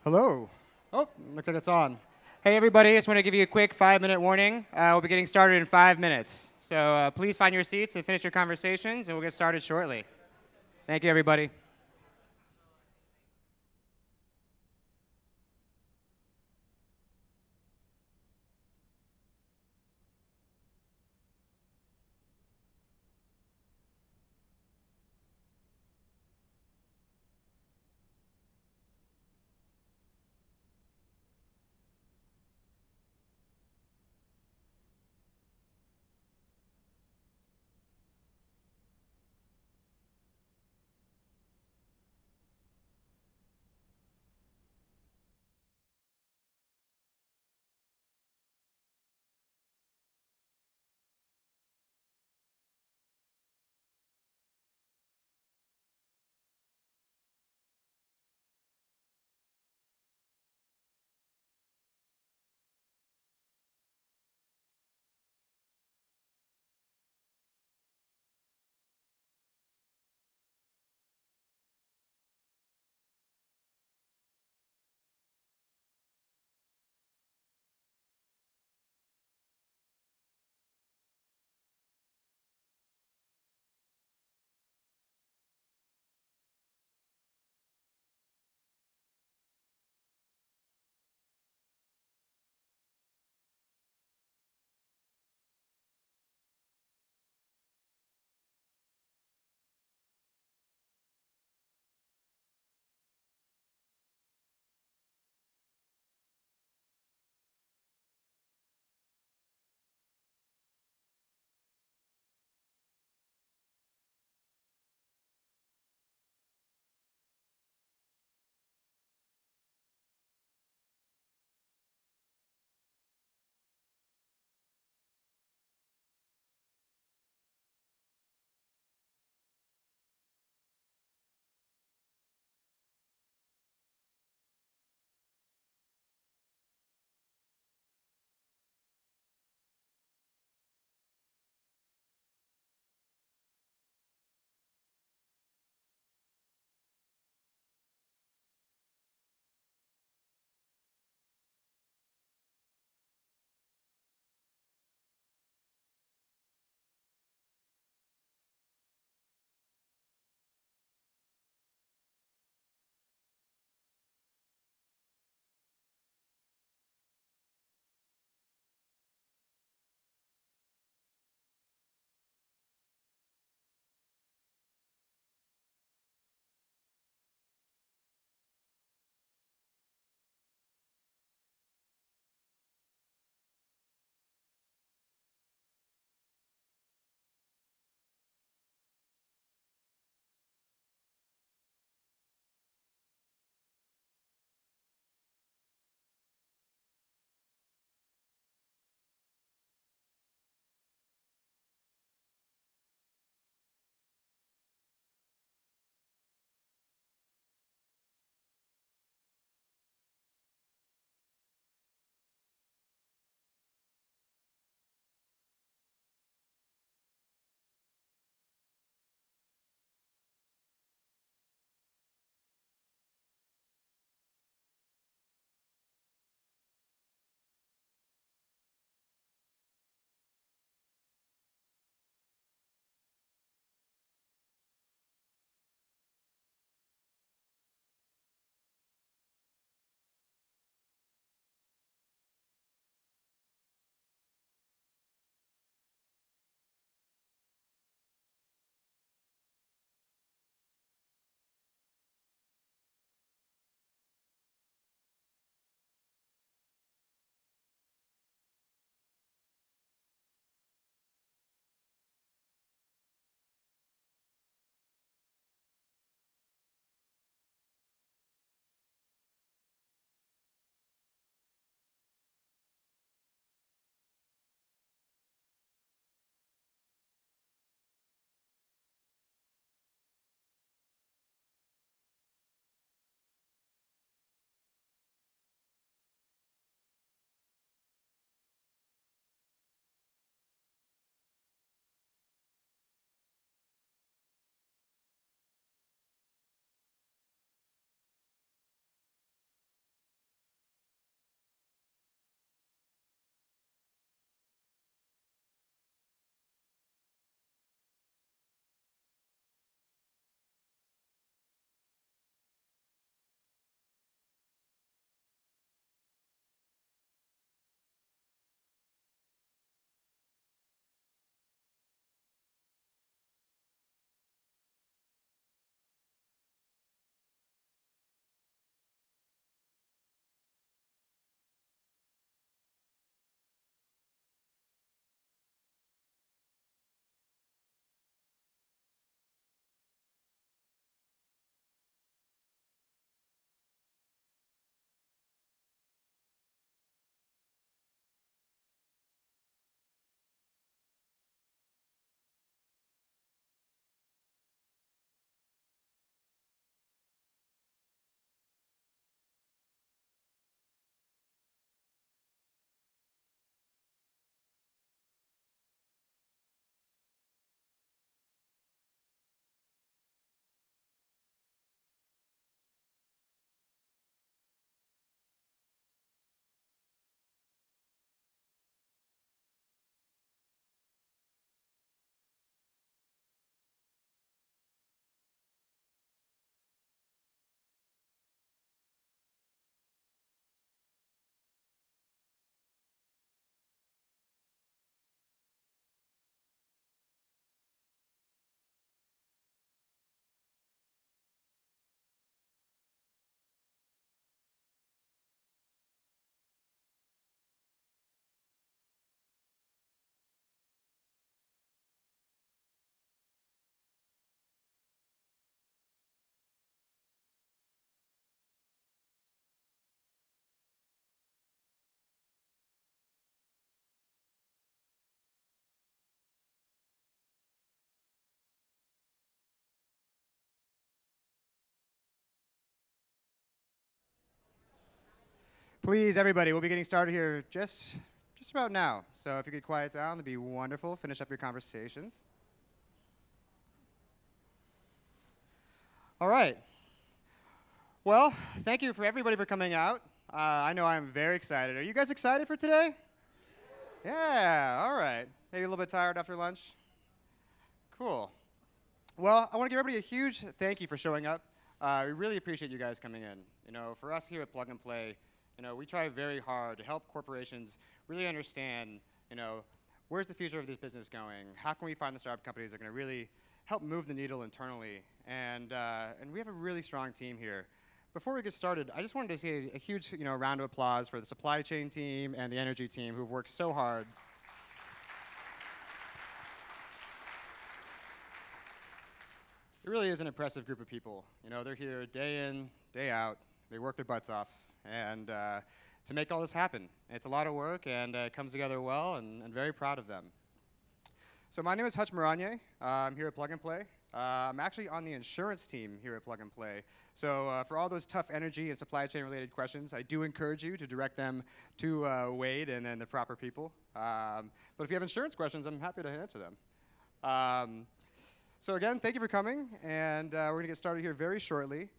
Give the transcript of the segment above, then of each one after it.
Hello. Oh, looks like it's on. Hey, everybody, I just want to give you a quick 5-minute warning. We'll be getting started in 5 minutes. So please find your seats and finish your conversations, and we'll get started shortly. Thank you, everybody. Please, everybody, we'll be getting started here just about now. So if you could quiet down, that'd be wonderful. Finish up your conversations. All right. Well, thank you for everybody for coming out. I know I'm very excited. Are you guys excited for today? Yeah, all right. Maybe a little bit tired after lunch? Cool. Well, I want to give everybody a huge thank you for showing up. We really appreciate you guys coming in. You know, for us here at Plug and Play, you know, we try very hard to help corporations really understand, you know, where's the future of this business going? How can we find the startup companies that are going to really help move the needle internally? And we have a really strong team here. Before we get started, I just wanted to say a huge, you know, round of applause for the supply chain team and the energy team who've worked so hard. It really is an impressive group of people. You know, they're here day in, day out. They work their butts off, and to make all this happen. It's a lot of work, and it comes together well, and very proud of them. So my name is Hutch Maranye. I'm here at Plug and Play. I'm actually on the insurance team here at Plug and Play. So for all those tough energy and supply chain related questions, I do encourage you to direct them to Wade and the proper people. But if you have insurance questions, I'm happy to answer them. So again, thank you for coming, and we're going to get started here very shortly.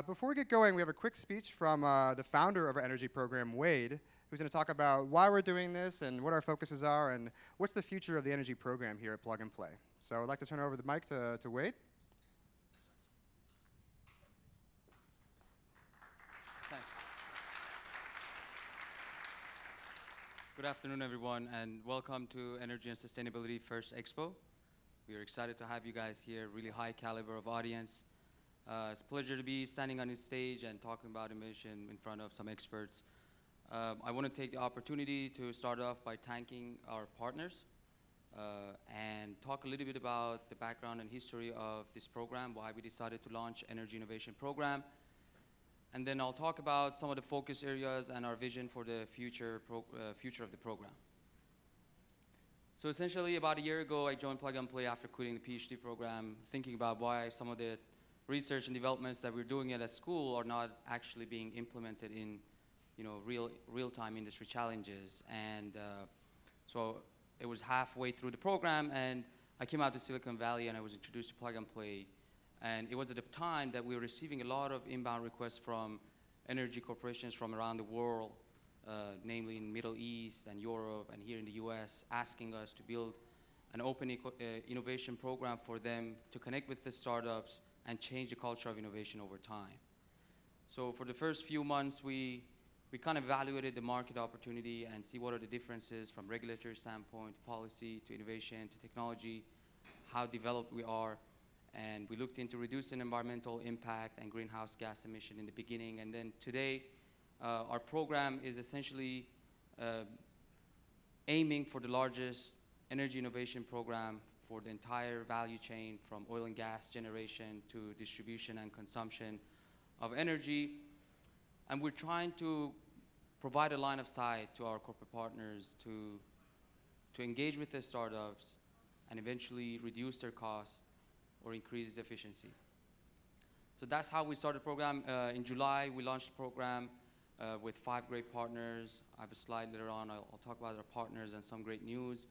Before we get going, we have a quick speech from the founder of our energy program, Wade, who's going to talk about why we're doing this and what our focuses are and what's the future of the energy program here at Plug and Play. So I'd like to turn over the mic to Wade. Thanks. Good afternoon, everyone, and welcome to Energy and Sustainability First Expo. We are excited to have you guys here, really high caliber of audience. It's a pleasure to be standing on this stage and talking about emission in front of some experts. I want to take the opportunity to start off by thanking our partners and talk a little bit about the background and history of this program, why we decided to launch Energy Innovation Program. And then I'll talk about some of the focus areas and our vision for the future of the program. So essentially, about a year ago, I joined Plug and Play after quitting the PhD program, thinking about why some of the research and developments that we're doing at a school are not actually being implemented in, you know, real-time industry challenges. And so it was halfway through the program, and I came out to Silicon Valley, and I was introduced to Plug and Play. And it was at the time that we were receiving a lot of inbound requests from energy corporations from around the world, namely in Middle East and Europe and here in the US, asking us to build an open innovation program for them to connect with the startups and change the culture of innovation over time. So for the first few months, we kind of evaluated the market opportunity and see what are the differences from regulatory standpoint, to policy, to innovation, to technology, how developed we are. And we looked into reducing environmental impact and greenhouse gas emission in the beginning. And then today, our program is essentially aiming for the largest energy innovation program for the entire value chain, from oil and gas generation to distribution and consumption of energy. And we're trying to provide a line of sight to our corporate partners to engage with the startups and eventually reduce their costs or increase efficiency. So that's how we started the program. In July, we launched the program with 5 great partners. I have a slide later on. I'll talk about our partners and some great news.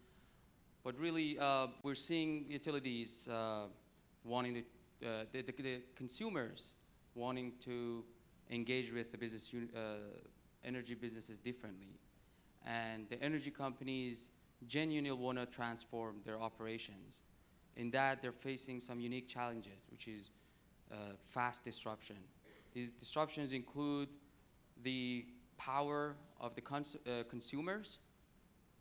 But really, we're seeing utilities wanting to, the consumers wanting to engage with the business energy businesses differently. And the energy companies genuinely want to transform their operations. In that, they're facing some unique challenges, which is fast disruption. These disruptions include the power of the consumers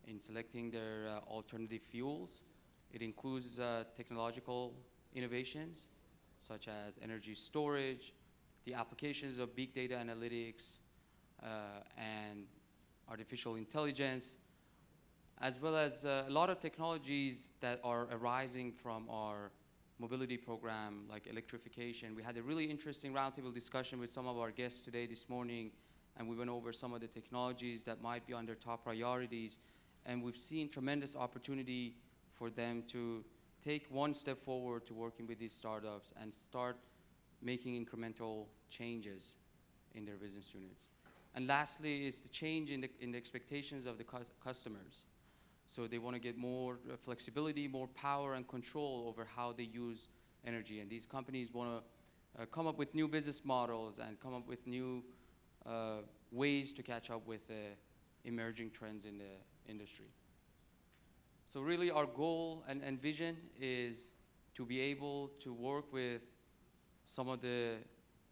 in selecting their alternative fuels. It includes technological innovations, such as energy storage, the applications of big data analytics, and artificial intelligence, as well as a lot of technologies that are arising from our mobility program, like electrification. We had a really interesting roundtable discussion with some of our guests today, this morning, and we went over some of the technologies that might be on their top priorities. And we've seen tremendous opportunity for them to take one step forward to working with these startups and start making incremental changes in their business units. And lastly is the change in the expectations of the customers. So they want to get more flexibility, more power and control over how they use energy. And these companies want to come up with new business models and come up with new ways to catch up with the emerging trends in the industry. So really our goal and vision is to be able to work with some of the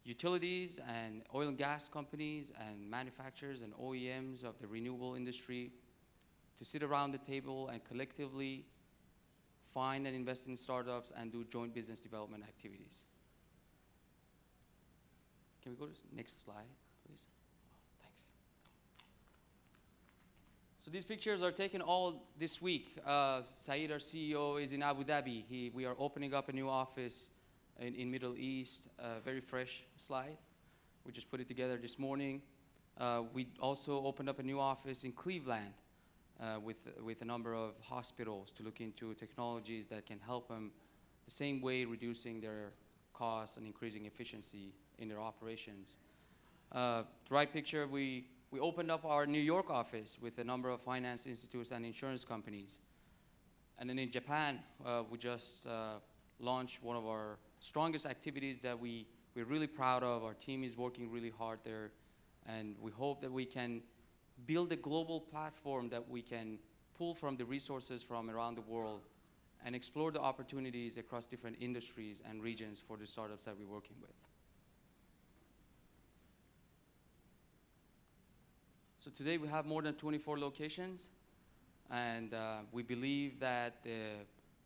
utilities and oil and gas companies and manufacturers and OEMs of the renewable industry to sit around the table and collectively find and invest in startups and do joint business development activities. Can we go to the next slide, please? Oh, thanks. So these pictures are taken all this week. Saeed, our CEO, is in Abu Dhabi. We are opening up a new office in Middle East, very fresh slide. We just put it together this morning. We also opened up a new office in Cleveland with a number of hospitals to look into technologies that can help them the same way reducing their costs and increasing efficiency in their operations. The right picture, we opened up our New York office with a number of finance institutes and insurance companies. And then in Japan, we just launched one of our strongest activities that we're really proud of. Our team is working really hard there, and we hope that we can build a global platform that we can pull from the resources from around the world and explore the opportunities across different industries and regions for the startups that we're working with. So today we have more than 24 locations, and we believe that the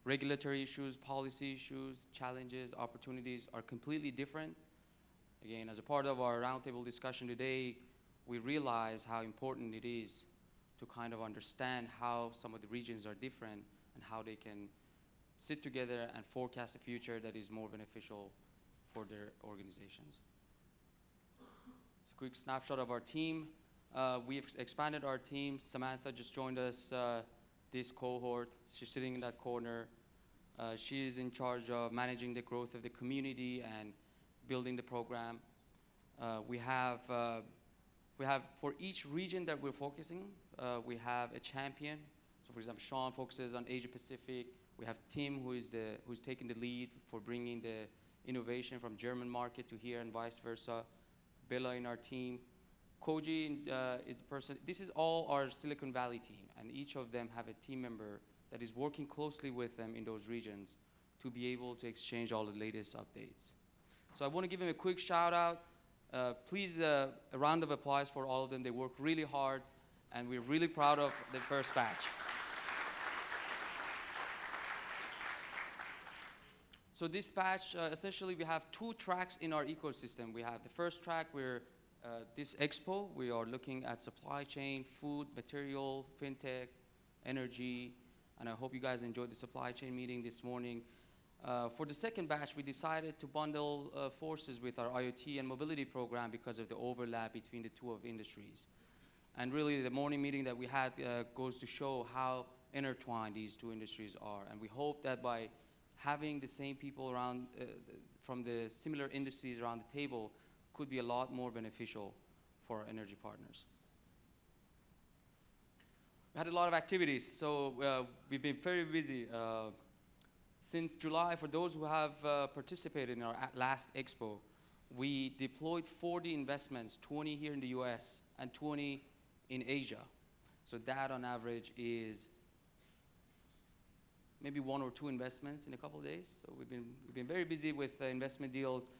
regulatory issues, policy issues, challenges, opportunities are completely different. Again, as a part of our roundtable discussion today, we realize how important it is to kind of understand how some of the regions are different and how they can sit together and forecast a future that is more beneficial for their organizations. It's a quick snapshot of our team. We've expanded our team. Samantha just joined us this cohort. She's sitting in that corner. She is in charge of managing the growth of the community and building the program. We have for each region that we're focusing, we have a champion. So for example, Sean focuses on Asia Pacific. We have Tim, who's taking the lead for bringing the innovation from German market to here and vice versa. Bella in our team. Koji is a person. This is all our Silicon Valley team, and each of them have a team member that is working closely with them in those regions to be able to exchange all the latest updates. So I want to give them a quick shout out. Please, a round of applause for all of them. They work really hard, and we're really proud of the first batch. So this batch, essentially we have two tracks in our ecosystem. We have the first track where this expo, we are looking at supply chain, food, material, fintech, energy, and I hope you guys enjoyed the supply chain meeting this morning. For the second batch, we decided to bundle forces with our IoT and mobility program because of the overlap between the two of industries. And really, the morning meeting that we had goes to show how intertwined these two industries are. And we hope that by having the same people around from the similar industries around the table could be a lot more beneficial for our energy partners. We had a lot of activities, so we've been very busy. Since July, for those who have participated in our last expo, we deployed 40 investments, 20 here in the US and 20 in Asia. So that on average is maybe 1 or 2 investments in a couple of days. So we've been very busy with investment deals.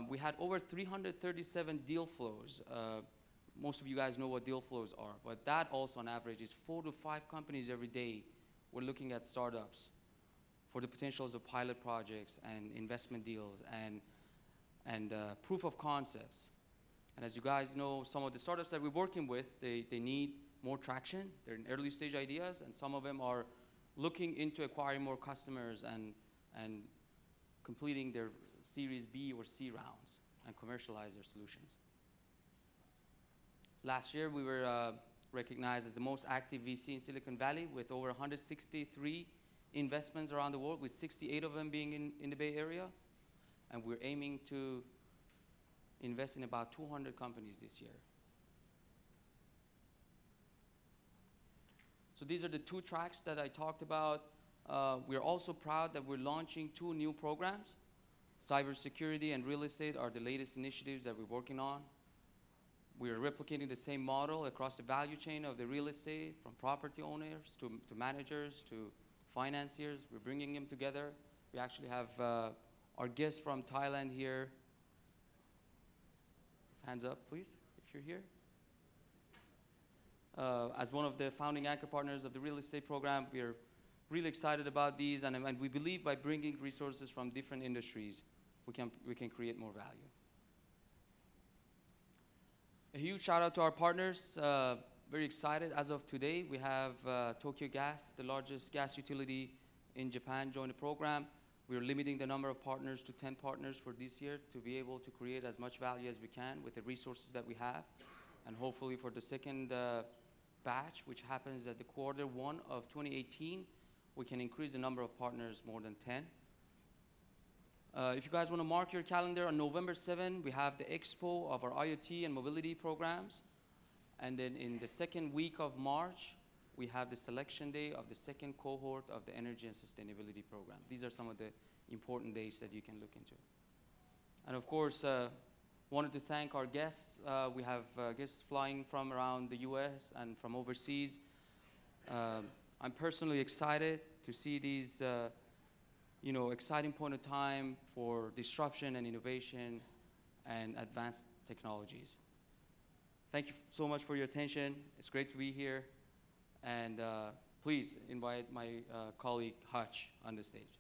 We had over 337 deal flows. Most of you guys know what deal flows are, but that also on average is 4 to 5 companies every day. We're looking at startups for the potentials of pilot projects and investment deals and proof of concepts. And as you guys know, some of the startups that we're working with, they need more traction. They're in early stage ideas, and some of them are looking into acquiring more customers and completing their Series B or C rounds and commercialize their solutions. Last year, we were recognized as the most active VC in Silicon Valley with over 163 investments around the world, with 68 of them being in the Bay Area. And we're aiming to invest in about 200 companies this year. So these are the 2 tracks that I talked about. We're also proud that we're launching 2 new programs. Cybersecurity and real estate are the latest initiatives that we're working on. We are replicating the same model across the value chain of the real estate, from property owners to managers to financiers. We're bringing them together. We actually have our guest from Thailand here. Hands up, please, if you're here. As one of the founding anchor partners of the real estate program, we are really excited about these, and we believe by bringing resources from different industries, we can create more value. A huge shout out to our partners. Very excited. As of today, we have Tokyo Gas, the largest gas utility in Japan, join the program. We are limiting the number of partners to 10 partners for this year to be able to create as much value as we can with the resources that we have. And hopefully for the second batch, which happens at the Q1 of 2018, we can increase the number of partners more than 10. If you guys want to mark your calendar, on November 7, we have the expo of our IoT and mobility programs. And then in the second week of March, we have the selection day of the second cohort of the energy and sustainability program. These are some of the important days that you can look into. And of course, wanted to thank our guests. We have guests flying from around the US and from overseas. I'm personally excited to see these exciting point of time for disruption and innovation and advanced technologies. Thank you so much for your attention. It's great to be here. And please invite my colleague Hutch on the stage.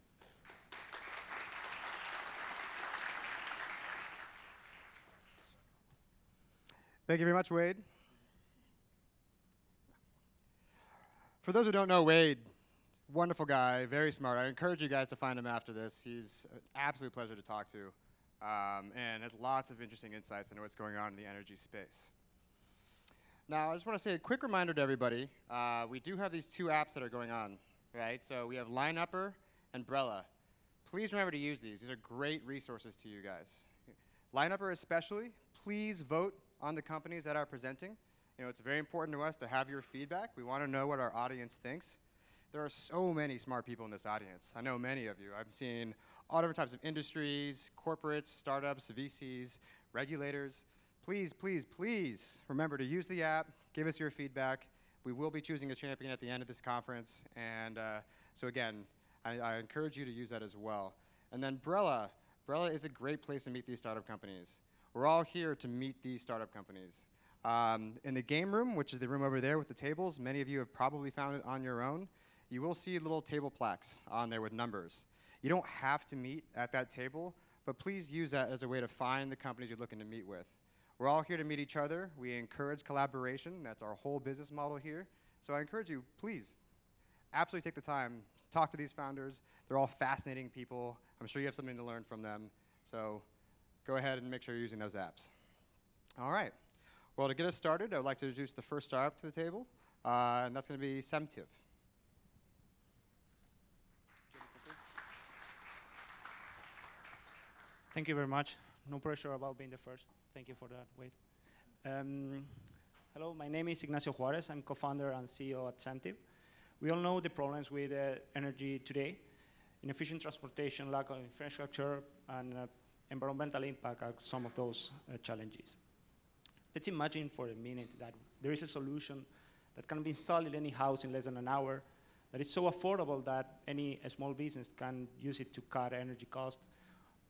Thank you very much, Wade. For those who don't know Wade, wonderful guy, very smart. I encourage you guys to find him after this. He's an absolute pleasure to talk to and has lots of interesting insights into what's going on in the energy space. Now, I just want to say a quick reminder to everybody. We do have these 2 apps that are going on, right? So we have Lineupper and Brella. Please remember to use these. These are great resources to you guys. Lineupper especially, please vote on the companies that are presenting. It's very important to us to have your feedback. We want to know what our audience thinks. There are so many smart people in this audience. I know many of you. I've seen all different types of industries, corporates, startups, VCs, regulators. Please, please, please remember to use the app. Give us your feedback. We will be choosing a champion at the end of this conference. And so again, I encourage you to use that as well. And then Brella. Brella is a great place to meet these startup companies. We're all here to meet these startup companies. In the game room, which is the room over there with the tables, many of you have probably found it on your own. You will see little table plaques on there with numbers. You don't have to meet at that table, but please use that as a way to find the companies you're looking to meet with. We're all here to meet each other. We encourage collaboration. That's our whole business model here. So I encourage you, please, absolutely take the time to talk to these founders. They're all fascinating people. I'm sure you have something to learn from them. So go ahead and make sure you're using those apps. All right. Well, to get us started, I would like to introduce the first startup to the table, and that's going to be Santee. Thank you very much. No pressure about being the first. Thank you for that, Wade. Hello, my name is Ignacio Juarez. I'm co-founder and CEO at Santee. We all know the problems with energy today. Inefficient transportation, lack of infrastructure, and environmental impact are some of those challenges. Let's imagine for a minute that there is a solution that can be installed in any house in less than an hour, that is so affordable that any small business can use it to cut energy costs,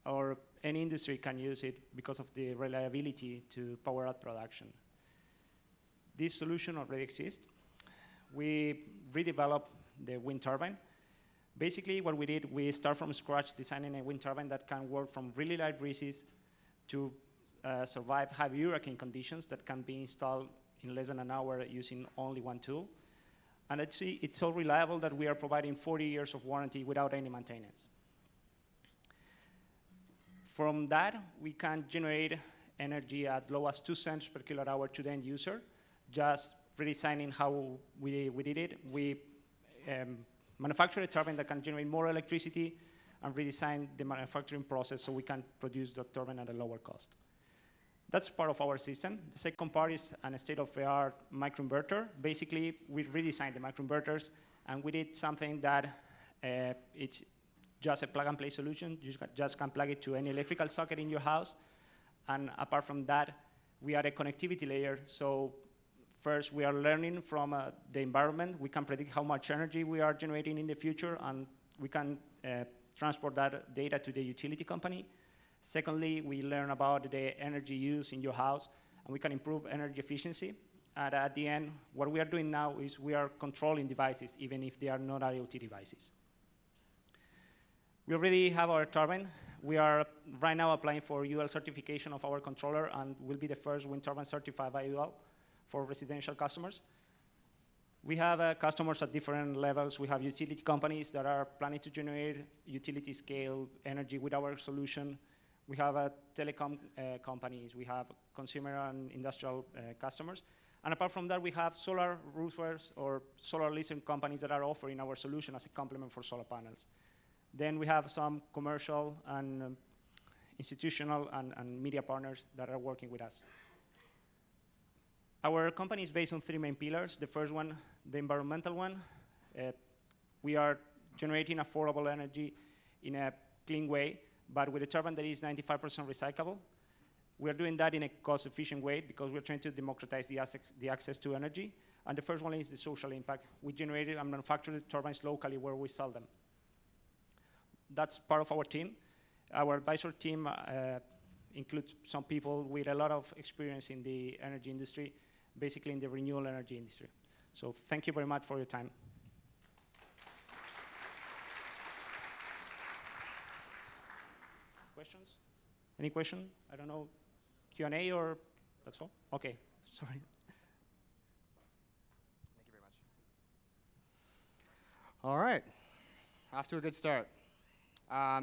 or any industry can use it because of the reliability to power up production. This solution already exists. We redeveloped the wind turbine. Basically, what we did, we start from scratch designing a wind turbine that can work from really light breezes to survive heavy hurricane conditions that can be installed in less than an hour using only one tool. And it's so reliable that we are providing 40 years of warranty without any maintenance. From that, we can generate energy at low as 2 cents per kilowatt hour to the end user, just redesigning how we did it. We manufactured a turbine that can generate more electricity and redesign the manufacturing process so we can produce the turbine at a lower cost. That's part of our system. The second part is a state-of-the-art microinverter. Basically, we redesigned the microinverters, and we did something that it's just a plug-and-play solution. You just can plug it to any electrical socket in your house. And apart from that, we are a connectivity layer. So first, we are learning from the environment. We can predict how much energy we are generating in the future, and we can transport that data to the utility company. Secondly, we learn about the energy use in your house, and we can improve energy efficiency. And at the end, what we are doing now is we are controlling devices, even if they are not IoT devices. We already have our turbine. We are right now applying for UL certification of our controller, and will be the first wind turbine certified by UL for residential customers. We have customers at different levels. We have utility companies that are planning to generate utility scale energy with our solution. We have telecom companies. We have consumer and industrial customers. And apart from that, we have solar roofers or solar leasing companies that are offering our solution as a complement for solar panels. Then we have some commercial and institutional and media partners that are working with us. Our company is based on 3 main pillars. The first one, the environmental one. We are generating affordable energy in a clean way, but with a turbine that is 95% recyclable. We are doing that in a cost-efficient way because we're trying to democratize the access to energy. And the first one is the social impact. We generated and manufactured turbines locally where we sell them. That's part of our team. Our advisor team includes some people with a lot of experience in the energy industry, basically in the renewable energy industry. So thank you very much for your time. Questions? Any question? I don't know, Q&A or that's all? Okay, sorry. Thank you very much. All right, off to a good start.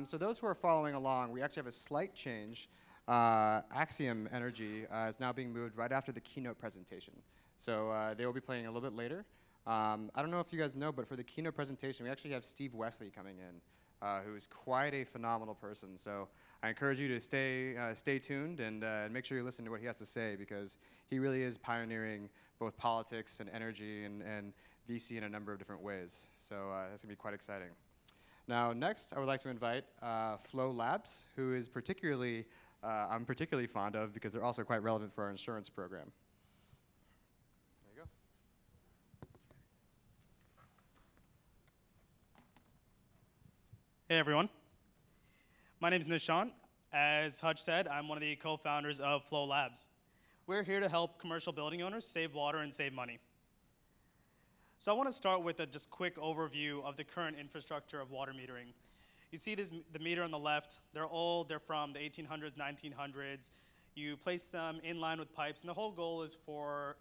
So those who are following along, we actually have a slight change. Axiom Exergy is now being moved right after the keynote presentation. So they will be playing a little bit later. I don't know if you guys know, but for the keynote presentation, we actually have Steve Wesley coming in, who is quite a phenomenal person. So I encourage you to stay tuned and make sure you listen to what he has to say, because he really is pioneering both politics and energy and VC in a number of different ways. So that's going to be quite exciting. Now, next, I would like to invite Flow Labs, who is I'm particularly fond of because they're also quite relevant for our insurance program. There you go. Hey, everyone. My name is Nishan. As Hutch said, I'm one of the co-founders of Flow Labs. We're here to help commercial building owners save water and save money. So I want to start with a just quick overview of the current infrastructure of water metering. You see the meter on the left. They're old. They're from the 1800s, 1900s. You place them in line with pipes, and the whole goal is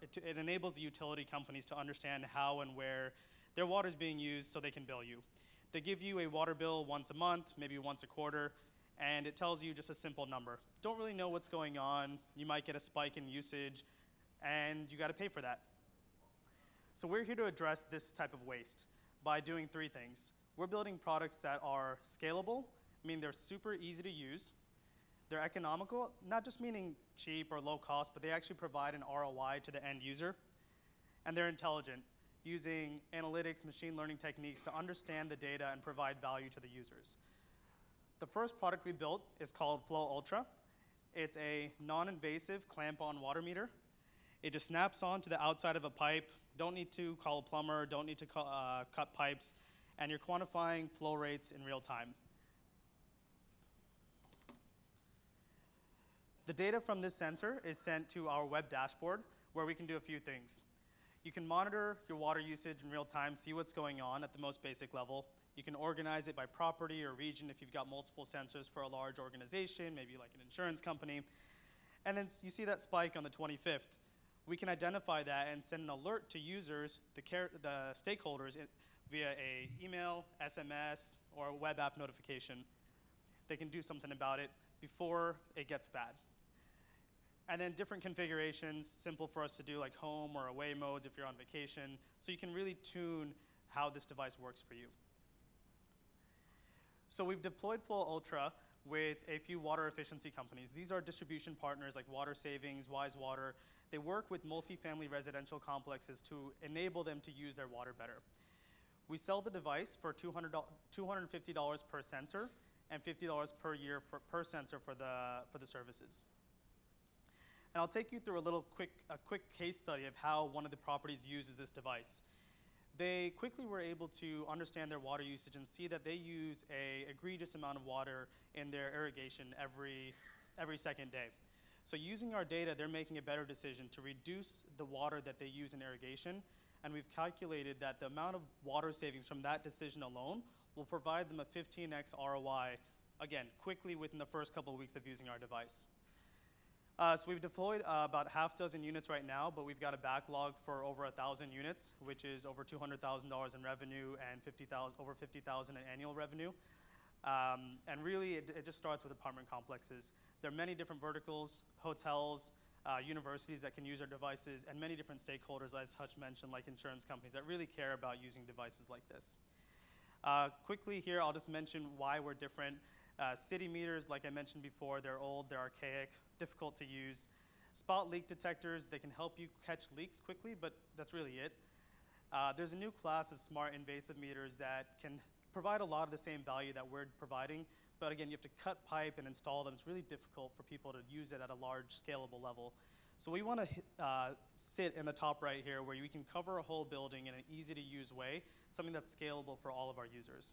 it enables the utility companies to understand how and where their water is being used so they can bill you. They give you a water bill once a month, maybe once a quarter, and it tells you just a simple number. Don't really know what's going on. You might get a spike in usage, and you got to pay for that. So we're here to address this type of waste by doing 3 things. We're building products that are scalable, meaning they're super easy to use. They're economical, not just meaning cheap or low cost, but they actually provide an ROI to the end user. And they're intelligent, using analytics, machine learning techniques to understand the data and provide value to the users. The first product we built is called Flow Ultra. It's a non-invasive clamp-on water meter. It just snaps on to the outside of a pipe. Don't need to call a plumber, don't need to cut pipes, and you're quantifying flow rates in real time. The data from this sensor is sent to our web dashboard, where we can do a few things. You can monitor your water usage in real time, see what's going on at the most basic level. You can organize it by property or region if you've got multiple sensors for a large organization, maybe like an insurance company. And then you see that spike on the 25th. We can identify that and send an alert to users, the stakeholders, via an email, SMS, or a web app notification. They can do something about it before it gets bad. And then different configurations, simple for us to do, like home or away modes if you're on vacation, so you can really tune how this device works for you. So we've deployed Flow Ultra with a few water efficiency companies. These are distribution partners like Water Savings, Wise Water. They work with multifamily residential complexes to enable them to use their water better. We sell the device for $250 per sensor and $50 per year per sensor for the services. And I'll take you through a quick case study of how one of the properties uses this device. They quickly were able to understand their water usage and see that they use an egregious amount of water in their irrigation every second day. So using our data, they're making a better decision to reduce the water that they use in irrigation, and we've calculated that the amount of water savings from that decision alone will provide them a 15x ROI, again, quickly within the first couple of weeks of using our device. So we've deployed about half dozen units right now, but we've got a backlog for over 1,000 units, which is over $200,000 in revenue and over $50,000 in annual revenue. And really, it just starts with apartment complexes. There are many different verticals, hotels, universities that can use our devices, and many different stakeholders, as Hutch mentioned, like insurance companies that really care about using devices like this. Quickly here, I'll just mention why we're different. City meters, like I mentioned before, they're old, they're archaic, difficult to use. Spot leak detectors, they can help you catch leaks quickly, but that's really it. There's a new class of smart invasive meters that can provide a lot of the same value that we're providing, but again, you have to cut pipe and install them. It's really difficult for people to use it at a large, scalable level. So we want to sit in the top right here where we can cover a whole building in an easy-to-use way, something that's scalable for all of our users.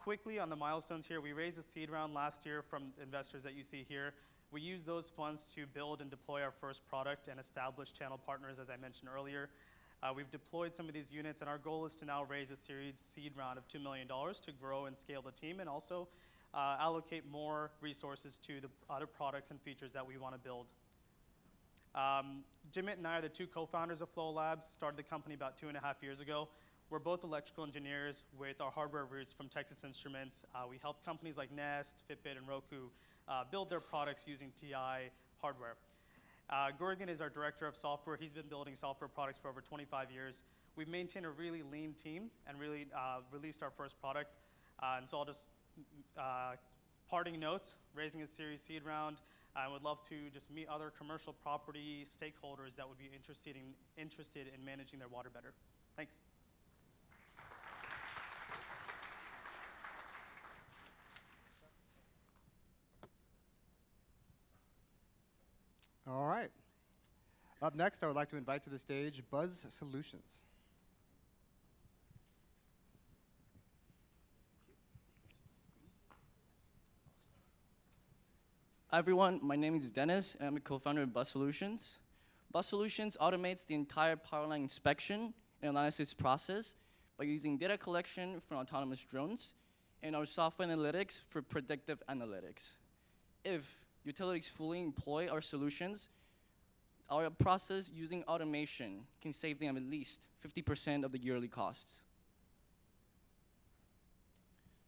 Quickly on the milestones here, we raised a seed round last year from investors that you see here. We used those funds to build and deploy our first product and establish channel partners, as I mentioned earlier. We've deployed some of these units, and our goal is to now raise a series seed round of $2 million to grow and scale the team, and also allocate more resources to the other products and features that we want to build. Jimit and I are the two co-founders of Flow Labs, started the company about 2.5 years ago. We're both electrical engineers with our hardware roots from Texas Instruments. We help companies like Nest, Fitbit, and Roku build their products using TI hardware. Gorgon is our director of software. He's been building software products for over 25 years. We've maintained a really lean team and really released our first product. And so I'll just, parting notes, raising a series seed round. I would love to just meet other commercial property stakeholders that would be interested in managing their water better. Thanks. All right. Up next, I would like to invite to the stage Buzz Solutions. Hi everyone, my name is Dennis, and I'm a co-founder of Buzz Solutions. Buzz Solutions automates the entire power line inspection and analysis process by using data collection from autonomous drones and our software analytics for predictive analytics. If utilities fully employ our solutions, our process using automation can save them at least 50% of the yearly costs.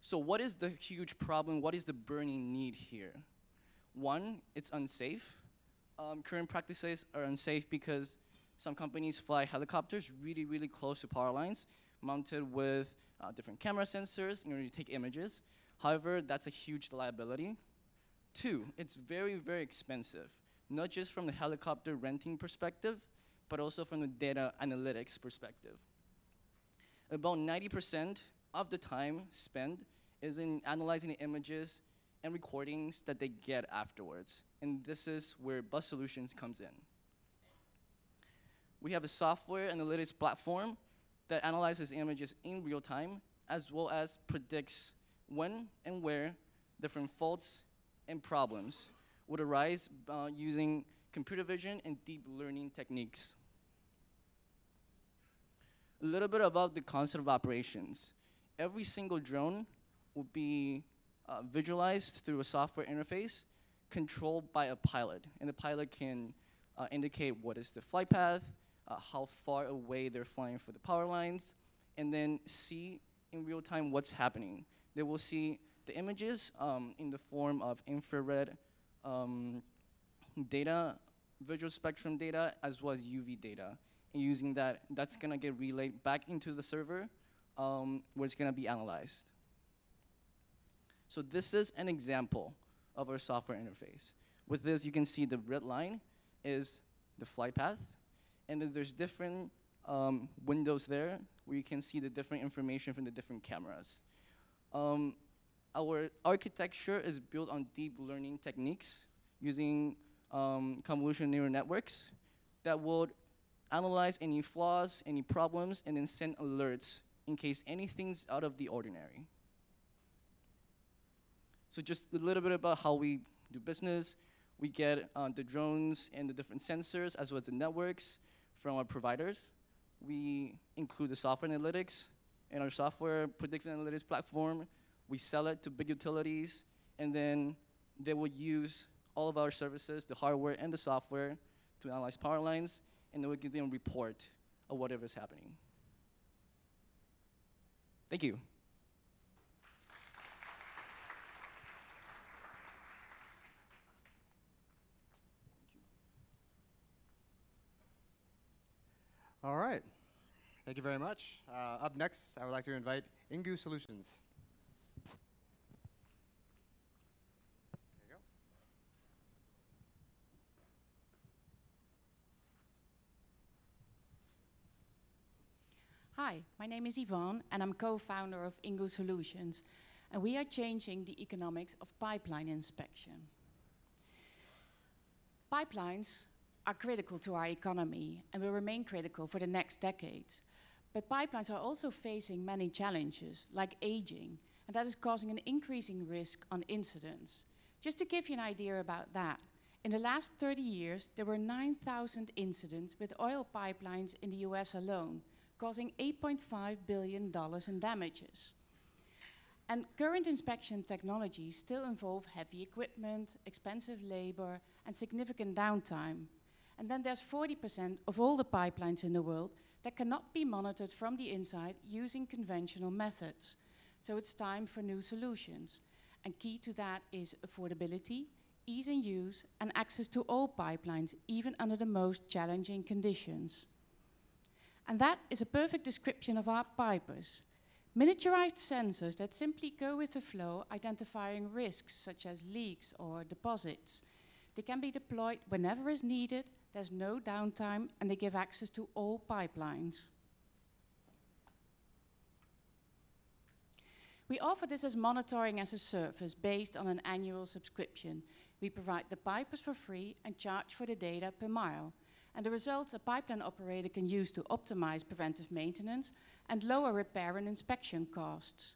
So what is the huge problem? What is the burning need here? One, it's unsafe. Current practices are unsafe because some companies fly helicopters really, really close to power lines, mounted with different camera sensors in order to take images. However, that's a huge liability. Two, it's very, very expensive, not just from the helicopter renting perspective, but also from the data analytics perspective. About 90% of the time spent is in analyzing the images and recordings that they get afterwards. And this is where Buzz Solutions comes in. We have a software analytics platform that analyzes images in real time, as well as predicts when and where different faults and problems would arise using computer vision and deep learning techniques. A little bit about the concept of operations. Every single drone will be visualized through a software interface controlled by a pilot. And the pilot can indicate what is the flight path, how far away they're flying for the power lines, and then see in real time what's happening. They will see the images in the form of infrared data, visual spectrum data, as well as UV data. And using that, that's gonna get relayed back into the server where it's gonna be analyzed. So this is an example of our software interface. With this, you can see the red line is the flight path, and then there's different windows there where you can see the different information from the different cameras. Our architecture is built on deep learning techniques using convolutional neural networks that would analyze any flaws, any problems, and then send alerts in case anything's out of the ordinary. So just a little bit about how we do business. We get the drones and the different sensors as well as the networks from our providers. We include the software analytics in our software predictive analytics platform. We sell it to big utilities, and then they will use all of our services, the hardware and the software, to analyze power lines, and then we give them a report of whatever is happening. Thank you. All right. Thank you very much. Up next, I would like to invite InGU Solutions. There you go. Hi, my name is Yvonne, and I'm co-founder of InGU Solutions. And we are changing the economics of pipeline inspection. Pipelines are critical to our economy and will remain critical for the next decades. But pipelines are also facing many challenges, like aging, and that is causing an increasing risk on incidents. Just to give you an idea about that, in the last 30 years, there were 9,000 incidents with oil pipelines in the US alone, causing $8.5 billion in damages. And current inspection technologies still involve heavy equipment, expensive labor, and significant downtime. And then there's 40% of all the pipelines in the world that cannot be monitored from the inside using conventional methods. So it's time for new solutions. And key to that is affordability, ease in use, and access to all pipelines, even under the most challenging conditions. And that is a perfect description of our pipers. Miniaturized sensors that simply go with the flow, identifying risks such as leaks or deposits. They can be deployed whenever is needed, there's no downtime, and they give access to all pipelines. We offer this as monitoring as a service based on an annual subscription. We provide the pipers for free and charge for the data per mile. And the results a pipeline operator can use to optimize preventive maintenance and lower repair and inspection costs.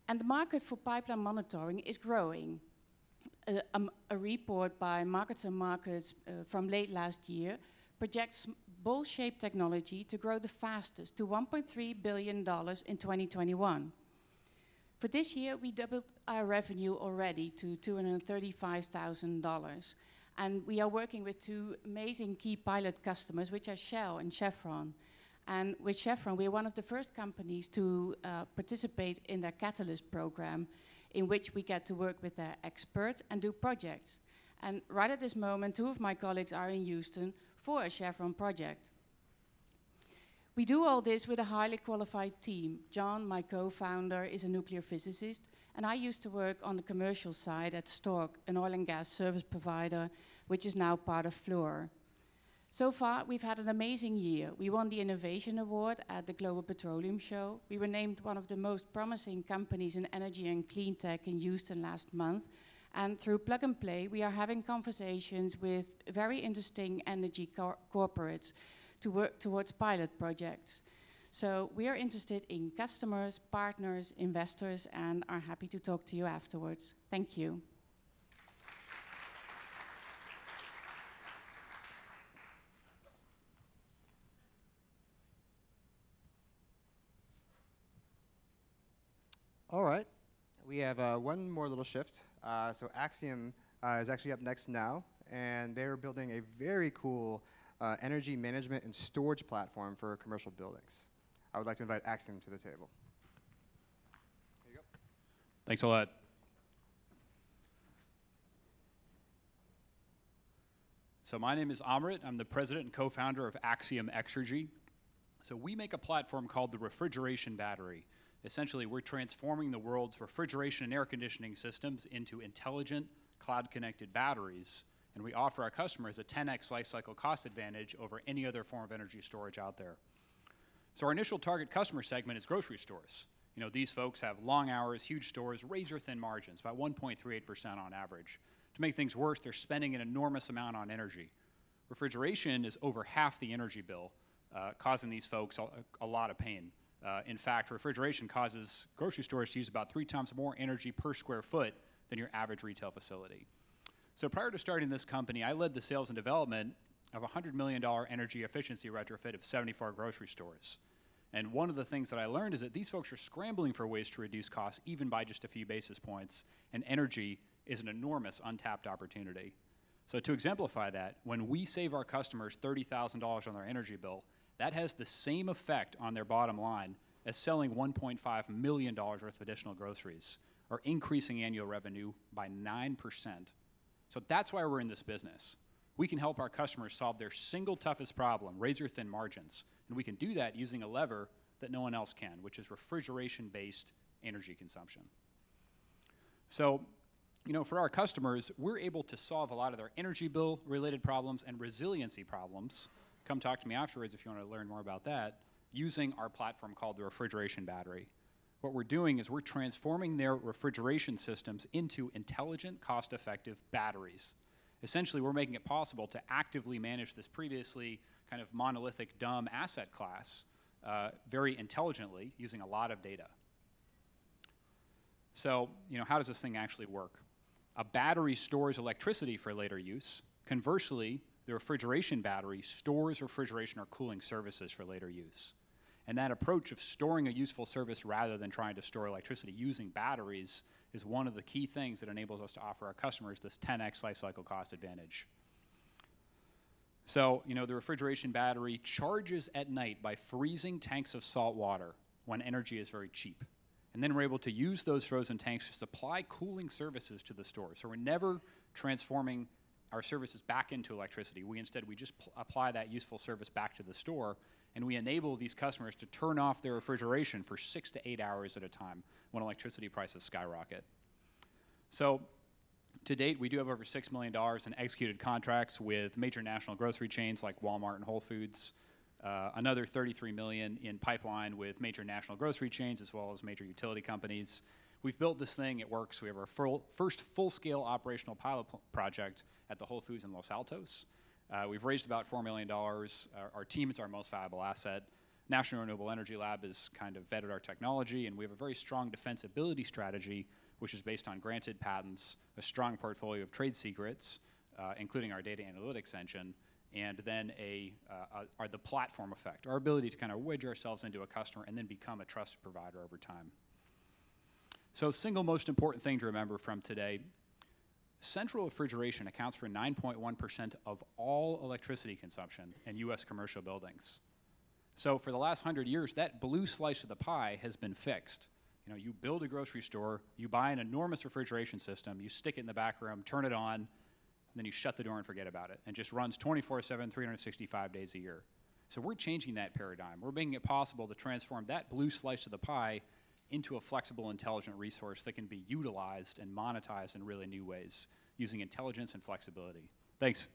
And the market for pipeline monitoring is growing. A report by Markets and Markets from late last year projects bowl-shaped technology to grow the fastest to $1.3 billion in 2021. For this year, we doubled our revenue already to $235,000. And we are working with two amazing key pilot customers, which are Shell and Chevron. And with Chevron, we're one of the first companies to participate in their Catalyst program, in which we get to work with their experts and do projects. And right at this moment, two of my colleagues are in Houston for a Chevron project. We do all this with a highly qualified team. John, my co-founder, is a nuclear physicist, and I used to work on the commercial side at Stork, an oil and gas service provider, which is now part of Fluor. So far, we've had an amazing year. We won the Innovation Award at the Global Petroleum Show. We were named one of the most promising companies in energy and clean tech in Houston last month. And through Plug and Play, we are having conversations with very interesting energy corporates to work towards pilot projects. So we are interested in customers, partners, investors, and are happy to talk to you afterwards. Thank you. All right. We have one more little shift. So Axiom is actually up next now, and they're building a very cool energy management and storage platform for commercial buildings. I would like to invite Axiom to the table. Here you go. Thanks a lot. So my name is Amrit. I'm the president and co-founder of Axiom Exergy. So we make a platform called the refrigeration battery. Essentially, we're transforming the world's refrigeration and air conditioning systems into intelligent, cloud-connected batteries, and we offer our customers a 10x lifecycle cost advantage over any other form of energy storage out there. So our initial target customer segment is grocery stores. You know, these folks have long hours, huge stores, razor-thin margins, about 1.38% on average. To make things worse, they're spending an enormous amount on energy. Refrigeration is over half the energy bill, causing these folks a lot of pain. In fact, refrigeration causes grocery stores to use about 3 times more energy per square foot than your average retail facility. So prior to starting this company, I led the sales and development of a $100 million energy efficiency retrofit of 74 grocery stores. And one of the things that I learned is that these folks are scrambling for ways to reduce costs even by just a few basis points, and energy is an enormous untapped opportunity. So to exemplify that, when we save our customers $30,000 on their energy bill, that has the same effect on their bottom line as selling $1.5 million worth of additional groceries, or increasing annual revenue by 9%. So that's why we're in this business. We can help our customers solve their single toughest problem, razor-thin margins, and we can do that using a lever that no one else can, which is refrigeration-based energy consumption. So, you know, for our customers, we're able to solve a lot of their energy bill-related problems and resiliency problems. Come talk to me afterwards if you want to learn more about that, using our platform called the refrigeration battery. What we're doing is we're transforming their refrigeration systems into intelligent, cost-effective batteries. Essentially, we're making it possible to actively manage this previously kind of monolithic, dumb asset class very intelligently using a lot of data. So, you know, how does this thing actually work? A battery stores electricity for later use. Conversely, the refrigeration battery stores refrigeration or cooling services for later use. And that approach of storing a useful service rather than trying to store electricity using batteries is one of the key things that enables us to offer our customers this 10x lifecycle cost advantage. So, you know, the refrigeration battery charges at night by freezing tanks of salt water when energy is very cheap. And then we're able to use those frozen tanks to supply cooling services to the store. So we're never transforming our services back into electricity. Instead, we just apply that useful service back to the store, and we enable these customers to turn off their refrigeration for 6 to 8 hours at a time when electricity prices skyrocket. So to date, we do have over $6 million in executed contracts with major national grocery chains like Walmart and Whole Foods, another $33 million in pipeline with major national grocery chains as well as major utility companies. We've built this thing, it works. We have our first full-scale operational pilot project at the Whole Foods in Los Altos. We've raised about $4 million. Our team is our most valuable asset. National Renewable Energy Lab has kind of vetted our technology, and we have a very strong defensibility strategy, which is based on granted patents, a strong portfolio of trade secrets, including our data analytics engine, and then the platform effect, our ability to kind of wedge ourselves into a customer and then become a trusted provider over time. So single most important thing to remember from today, central refrigeration accounts for 9.1% of all electricity consumption in US commercial buildings. So for the last 100 years, that blue slice of the pie has been fixed. You know, you build a grocery store, you buy an enormous refrigeration system, you stick it in the back room, turn it on, and then you shut the door and forget about it. And it just runs 24/7, 365 days a year. So we're changing that paradigm. We're making it possible to transform that blue slice of the pie into a flexible, intelligent resource that can be utilized and monetized in really new ways using intelligence and flexibility. Thanks.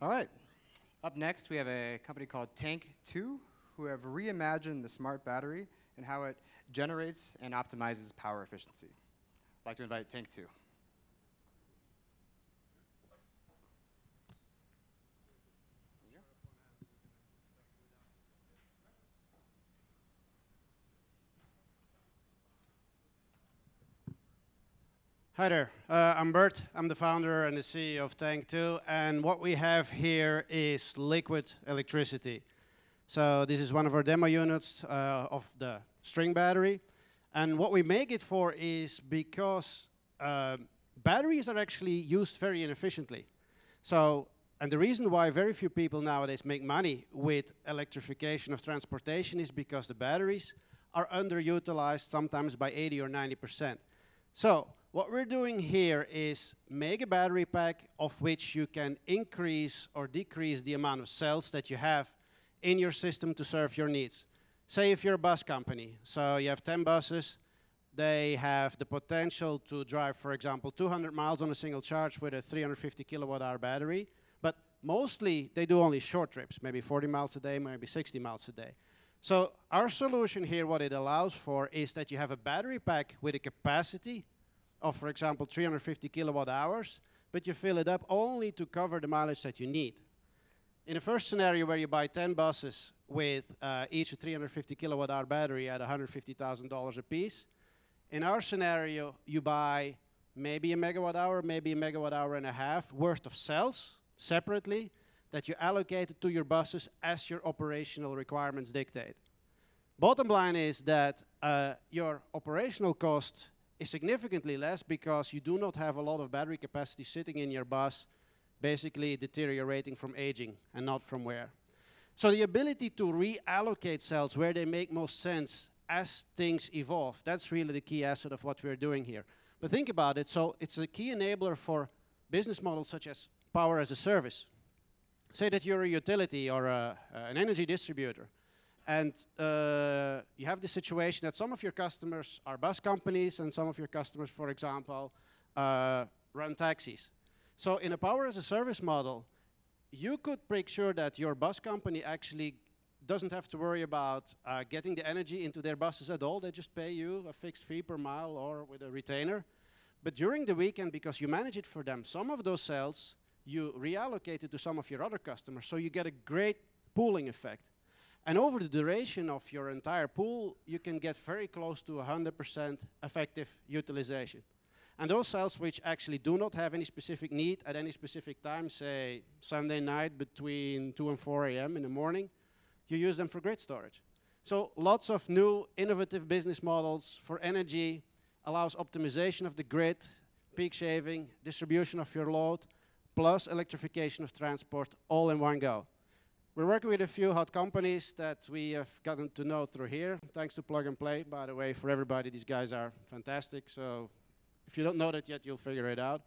All right. Up next, we have a company called Tanktwo, who have reimagined the smart battery and how it generates and optimizes power efficiency. I'd like to invite Tanktwo. Hi there, I'm Bert. I'm the founder and the CEO of Tanktwo, and what we have here is liquid electricity. So this is one of our demo units of the string battery, and what we make it for is because batteries are actually used very inefficiently. So, and the reason why very few people nowadays make money with electrification of transportation is because the batteries are underutilized sometimes by 80 or 90%. So, what we're doing here is make a battery pack of which you can increase or decrease the amount of cells that you have in your system to serve your needs. Say if you're a bus company, so you have 10 buses, they have the potential to drive, for example, 200 miles on a single charge with a 350 kilowatt hour battery, but mostly they do only short trips, maybe 40 miles a day, maybe 60 miles a day. So our solution here, what it allows for is that you have a battery pack with a capacity of, for example, 350 kilowatt hours, but you fill it up only to cover the mileage that you need. In the first scenario where you buy 10 buses with each a 350 kilowatt hour battery at $150,000 a piece, in our scenario, you buy maybe a megawatt hour, maybe a megawatt hour and a half worth of cells separately that you allocate to your buses as your operational requirements dictate. Bottom line is that your operational cost is significantly less because you do not have a lot of battery capacity sitting in your bus, basically deteriorating from aging and not from wear. So the ability to reallocate cells where they make most sense as things evolve, that's really the key asset of what we're doing here. But think about it, so it's a key enabler for business models such as power as a service. Say that you're a utility or an energy distributor, and you have the situation that some of your customers are bus companies and some of your customers, for example, run taxis. So in a power as a service model, you could make sure that your bus company actually doesn't have to worry about getting the energy into their buses at all. They just pay you a fixed fee per mile or with a retainer. But during the weekend, because you manage it for them, some of those cells you reallocate it to some of your other customers, so you get a great pooling effect. And over the duration of your entire pool, you can get very close to 100% effective utilization. And those cells which actually do not have any specific need at any specific time, say Sunday night between 2 and 4 a.m. in the morning, you use them for grid storage. So lots of new innovative business models for energy, allows optimization of the grid, peak shaving, distribution of your load, plus electrification of transport all in one go. We're working with a few hot companies that we have gotten to know through here, thanks to Plug and Play. By the way, for everybody, these guys are fantastic. So if you don't know that yet, you'll figure it out.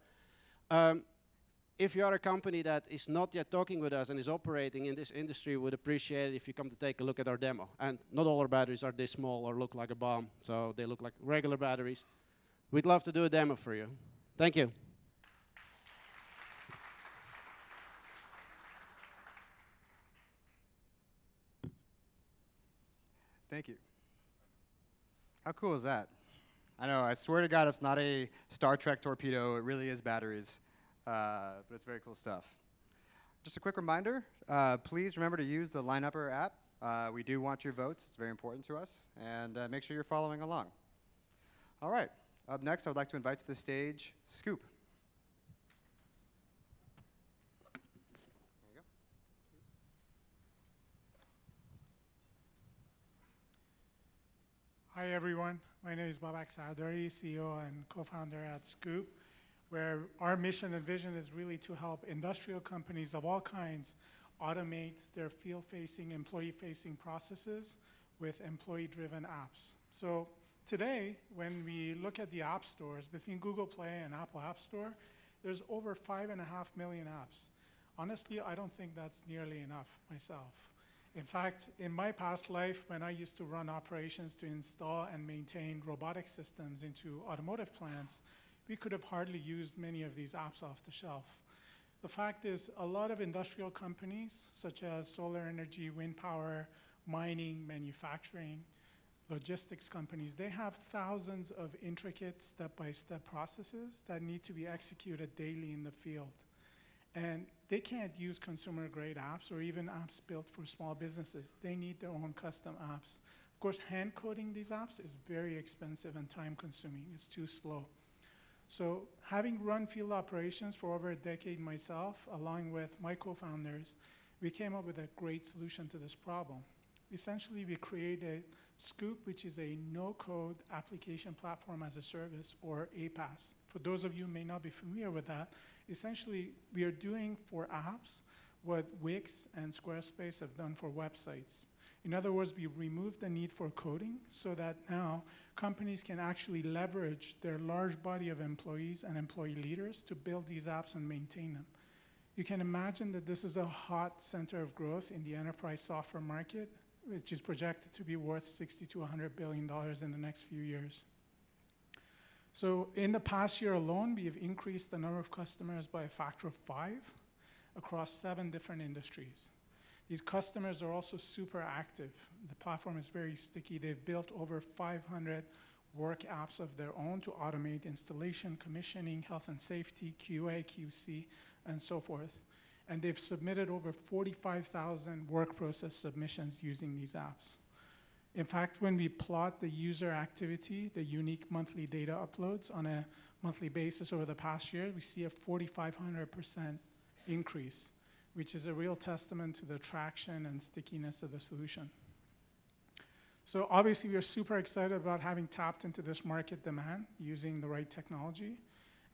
If you are a company that is not yet talking with us and is operating in this industry, we would appreciate it if you come to take a look at our demo. And not all our batteries are this small or look like a bomb, so they look like regular batteries. We'd love to do a demo for you. Thank you. Thank you. How cool is that? I know, I swear to God, it's not a Star Trek torpedo. It really is batteries. But it's very cool stuff. Just a quick reminder, please remember to use the Line-Upper app. We do want your votes. It's very important to us. And make sure you're following along. All right. Up next, I would like to invite to the stage Scoop. There you go. Hi, everyone. My name is Babak Sardari, CEO and co-founder at Scoop, where our mission and vision is really to help industrial companies of all kinds automate their field-facing, employee-facing processes with employee-driven apps. So today, when we look at the app stores, between Google Play and Apple App Store, there's over 5.5 million apps. Honestly, I don't think that's nearly enough myself. In fact, in my past life, when I used to run operations to install and maintain robotic systems into automotive plants, we could have hardly used many of these apps off the shelf. The fact is, a lot of industrial companies, such as solar energy, wind power, mining, manufacturing, logistics companies, they have thousands of intricate step-by-step processes that need to be executed daily in the field. And they can't use consumer-grade apps or even apps built for small businesses. They need their own custom apps. Of course, hand-coding these apps is very expensive and time-consuming. It's too slow. So having run field operations for over a decade myself, along with my co-founders, we came up with a great solution to this problem. Essentially, we created Scoop, which is a no-code application platform as a service, or APaaS. For those of you who may not be familiar with that, essentially, we are doing for apps what Wix and Squarespace have done for websites. In other words, we removed the need for coding so that now companies can actually leverage their large body of employees and employee leaders to build these apps and maintain them. You can imagine that this is a hot center of growth in the enterprise software market, which is projected to be worth $60 to $100 billion in the next few years. So in the past year alone, we have increased the number of customers by a factor of 5 across 7 different industries. These customers are also super active. The platform is very sticky. They've built over 500 work apps of their own to automate installation, commissioning, health and safety, QA, QC, and so forth. And they've submitted over 45,000 work process submissions using these apps. In fact, when we plot the user activity, the unique monthly data uploads on a monthly basis over the past year, we see a 4,500% increase, which is a real testament to the traction and stickiness of the solution. So obviously, we are super excited about having tapped into this market demand using the right technology.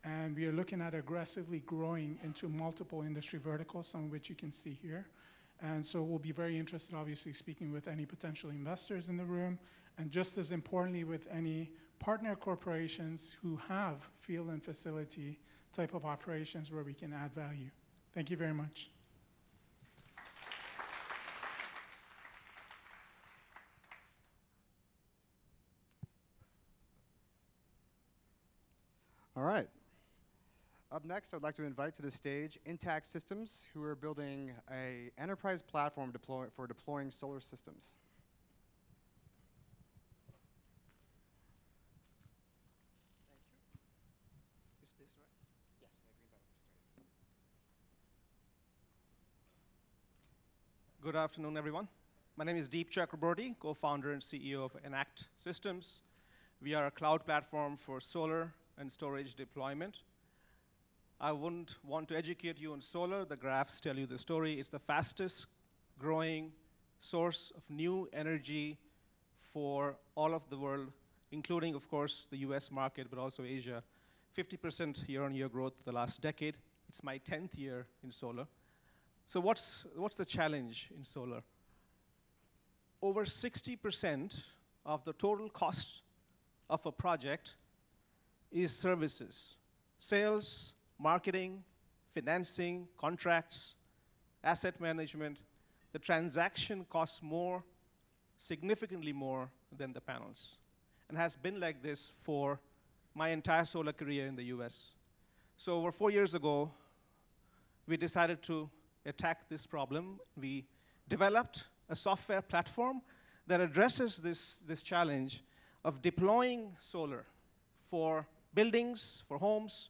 And we are looking at aggressively growing into multiple industry verticals, some of which you can see here. And so we'll be very interested, obviously, speaking with any potential investors in the room, and just as importantly, with any partner corporations who have field and facility type of operations where we can add value. Thank you very much. All right. Up next, I'd like to invite to the stage Enact Systems, who are building an enterprise platform for deploying solar systems. Thank you. Is this right? Yes, the green button. Good afternoon, everyone. My name is Deep Chakraborty, co-founder and CEO of Enact Systems. We are a cloud platform for solar and storage deployment. I wouldn't want to educate you on solar. The graphs tell you the story. It's the fastest growing source of new energy for all of the world, including, of course, the US market, but also Asia. 50% year-on-year growth the last decade. It's my 10th year in solar. So what's the challenge in solar? Over 60% of the total cost of a project is services. Sales, marketing, financing, contracts, asset management. The transaction costs more, significantly more than the panels, and has been like this for my entire solar career in the US. So over 4 years ago, we decided to attack this problem. We developed a software platform that addresses this challenge of deploying solar for buildings, for homes.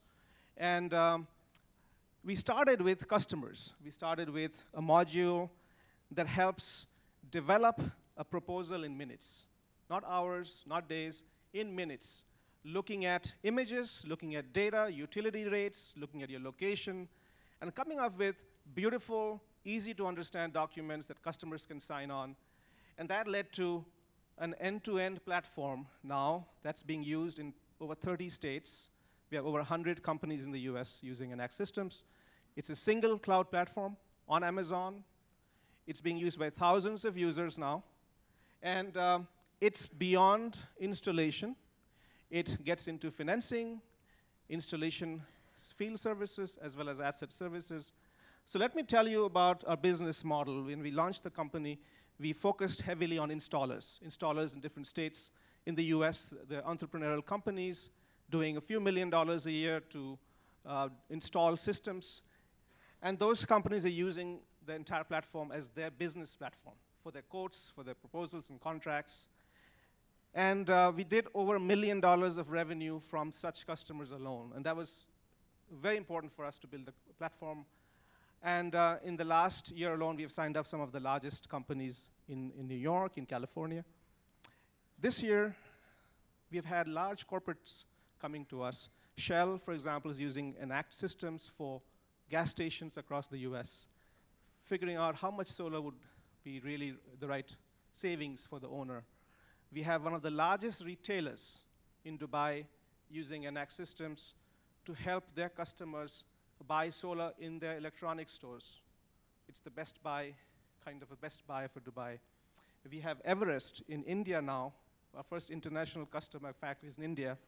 And we started with customers. We started with a module that helps develop a proposal in minutes. Not hours, not days, in minutes. Looking at images, looking at data, utility rates, looking at your location, and coming up with beautiful, easy to understand documents that customers can sign on. And that led to an end-to-end platform now that's being used in over 30 states. We have over 100 companies in the US using Enact Systems. It's a single cloud platform on Amazon. It's being used by thousands of users now. And it's beyond installation. It gets into financing, installation field services, as well as asset services. So let me tell you about our business model. When we launched the company, we focused heavily on installers in different states. In the US, the entrepreneurial companies doing a few $1 million a year to install systems. And those companies are using the entire platform as their business platform for their quotes, for their proposals and contracts. And we did over $1 million of revenue from such customers alone. And that was very important for us to build the platform. And in the last year alone, we have signed up some of the largest companies in New York, in California. This year, we have had large corporates coming to us. Shell, for example, is using Enact Systems for gas stations across the US, figuring out how much solar would be really the right savings for the owner. We have one of the largest retailers in Dubai using Enact Systems to help their customers buy solar in their electronic stores. It's the Best Buy, kind of a Best Buy for Dubai. We have Everest in India now. Our first international customer factory is in India.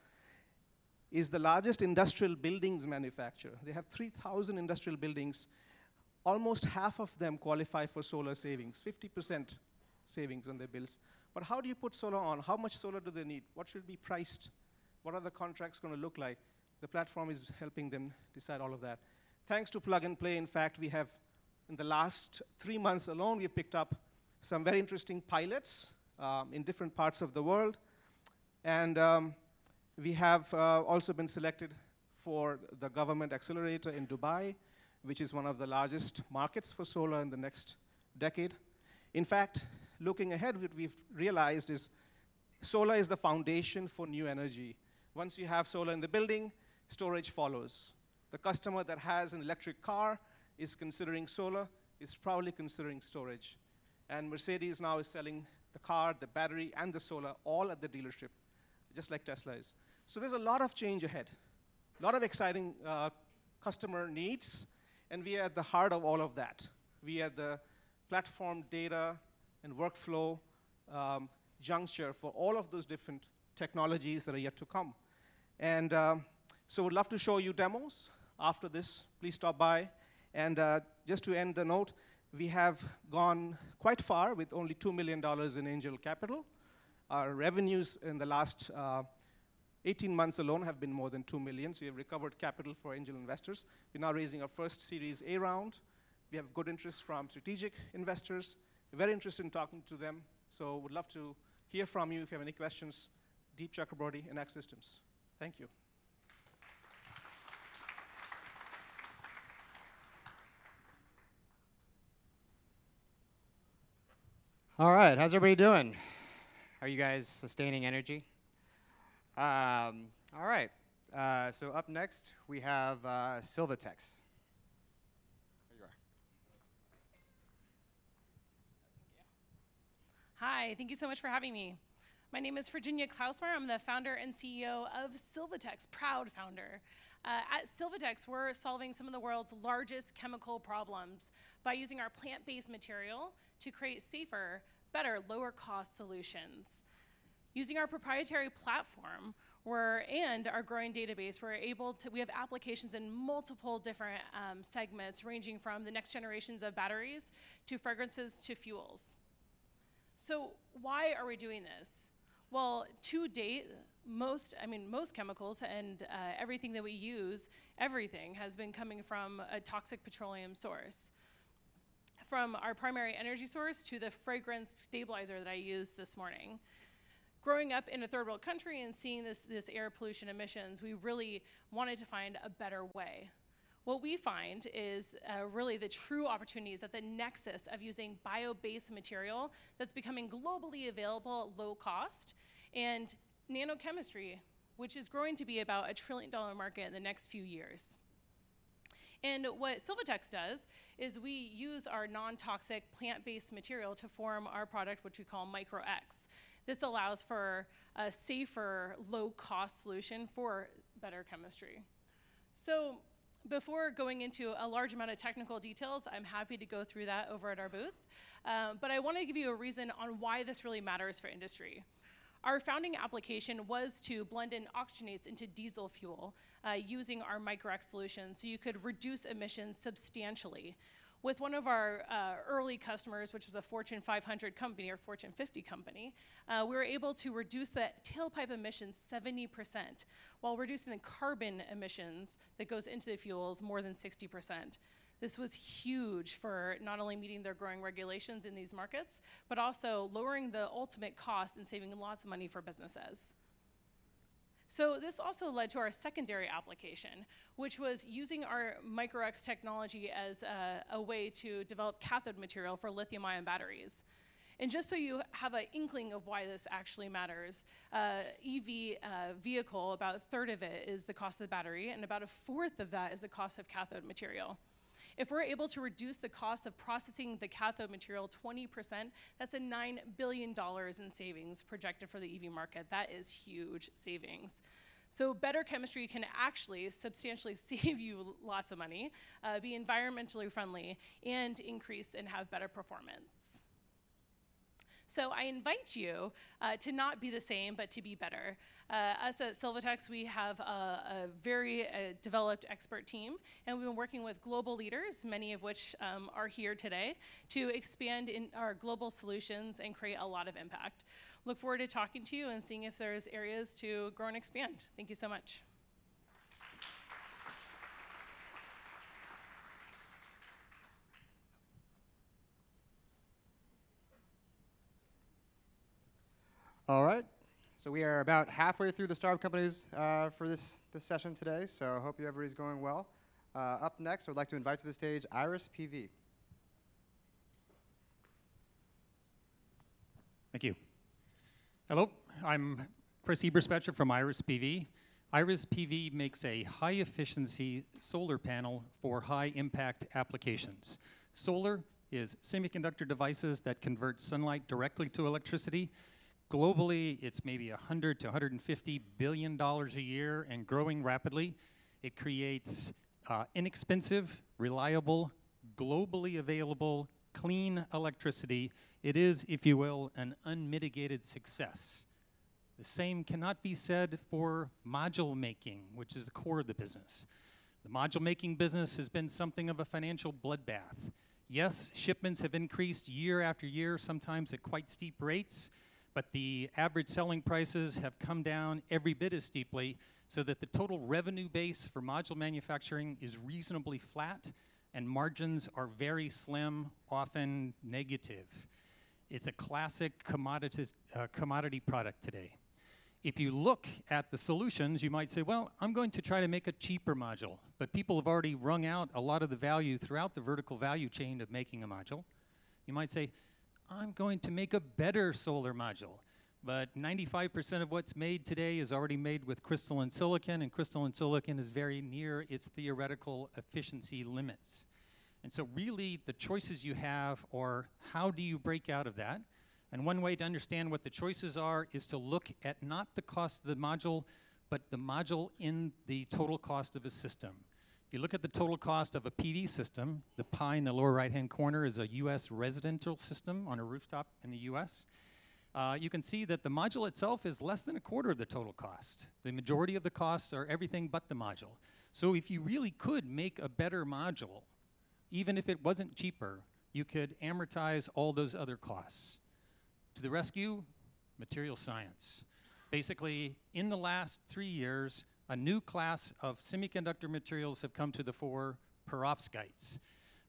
Is the largest industrial buildings manufacturer. They have 3,000 industrial buildings. Almost half of them qualify for solar savings, 50% savings on their bills. But how do you put solar on? How much solar do they need? What should be priced? What are the contracts going to look like? The platform is helping them decide all of that. Thanks to Plug and Play, in fact, we have, in the last 3 months alone, we've picked up some very interesting pilots in different parts of the world. And we have also been selected for the government accelerator in Dubai, which is one of the largest markets for solar in the next decade. In fact, looking ahead, what we've realized is solar is the foundation for new energy. Once you have solar in the building, storage follows. The customer that has an electric car is considering solar, is probably considering storage. And Mercedes now is selling the car, the battery, and the solar all at the dealership, just like Tesla is. So there's a lot of change ahead, a lot of exciting customer needs, and we are at the heart of all of that. We are the platform, data, and workflow juncture for all of those different technologies that are yet to come. And so we'd love to show you demos after this. Please stop by. And just to end the note, we have gone quite far with only $2 million in angel capital. Our revenues in the last 18 months alone have been more than 2 million, so we have recovered capital for angel investors. We're now raising our first Series A round. We have good interest from strategic investors. We're very interested in talking to them, so would love to hear from you if you have any questions. Deep Chakraborty, Enact Systems. Thank you. All right, how's everybody doing? Are you guys sustaining energy? All right, so up next we have SilvaTex. There you are. Hi, thank you so much for having me. My name is Virginia Klausmar. I'm the founder and CEO of SilvaTex, proud founder. At SilvaTex, we're solving some of the world's largest chemical problems by using our plant-based material to create safer, better, lower-cost solutions. Using our proprietary platform and our growing database, we have applications in multiple different segments, ranging from the next generations of batteries to fragrances to fuels. So why are we doing this? Well, to date, most chemicals and everything that we use, everything has been coming from a toxic petroleum source. From our primary energy source to the fragrance stabilizer that I used this morning. Growing up in a third world country and seeing this air pollution emissions, we really wanted to find a better way. What we find is really the true opportunities at the nexus of using bio-based material that's becoming globally available at low cost, and nanochemistry, which is growing to be about $1 trillion market in the next few years. And what SilvaTex does is we use our non-toxic plant-based material to form our product, which we call MicroX. This allows for a safer, low-cost solution for better chemistry. So before going into a large amount of technical details, I'm happy to go through that over at our booth. But I want to give you a reason on why this really matters for industry. Our founding application was to blend in oxygenates into diesel fuel using our MicroX solution so you could reduce emissions substantially. With one of our early customers, which was a Fortune 500 company or Fortune 50 company, we were able to reduce the tailpipe emissions 70% while reducing the carbon emissions that goes into the fuels more than 60%. This was huge for not only meeting their growing regulations in these markets, but also lowering the ultimate cost and saving lots of money for businesses. So this also led to our secondary application, which was using our MicroX technology as a way to develop cathode material for lithium-ion batteries. And just so you have an inkling of why this actually matters, EV vehicle, about a third of it is the cost of the battery, and about a fourth of that is the cost of cathode material. If we're able to reduce the cost of processing the cathode material 20%, that's a $9 billion in savings projected for the EV market. That is huge savings. So better chemistry can actually substantially save you lots of money, be environmentally friendly, and increase and have better performance. So I invite you to not be the same, but to be better. Us at SilvaTex, we have a very developed expert team, and we've been working with global leaders, many of which are here today, to expand in our global solutions and create a lot of impact. Look forward to talking to you and seeing if there's areas to grow and expand. Thank you so much. All right. So we are about halfway through the startup companies for this session today, so I hope everybody's going well. Up next, I'd like to invite to the stage Iris PV. Thank you. Hello, I'm Chris Eberspecher from Iris PV. Iris PV makes a high-efficiency solar panel for high-impact applications. Solar is semiconductor devices that convert sunlight directly to electricity. Globally, it's maybe $100 to $150 billion a year and growing rapidly. It creates inexpensive, reliable, globally available, clean electricity. It is, if you will, an unmitigated success. The same cannot be said for module making, which is the core of the business. The module making business has been something of a financial bloodbath. Yes, shipments have increased year after year, sometimes at quite steep rates, but the average selling prices have come down every bit as steeply, so that the total revenue base for module manufacturing is reasonably flat, and margins are very slim, often negative. It's a classic commodity product today. If you look at the solutions, you might say, well, I'm going to try to make a cheaper module, but people have already wrung out a lot of the value throughout the vertical value chain of making a module. You might say, I'm going to make a better solar module, but 95% of what's made today is already made with crystalline silicon, and crystalline silicon is very near its theoretical efficiency limits. And so really, the choices you have are how do you break out of that? And one way to understand what the choices are is to look at not the cost of the module, but the module in the total cost of a system. If you look at the total cost of a PV system, the pie in the lower right-hand corner is a US residential system on a rooftop in the US. You can see that the module itself is less than a quarter of the total cost. The majority of the costs are everything but the module. So if you really could make a better module, even if it wasn't cheaper, you could amortize all those other costs. To the rescue, material science. Basically, in the last 3 years, a new class of semiconductor materials have come to the fore, perovskites.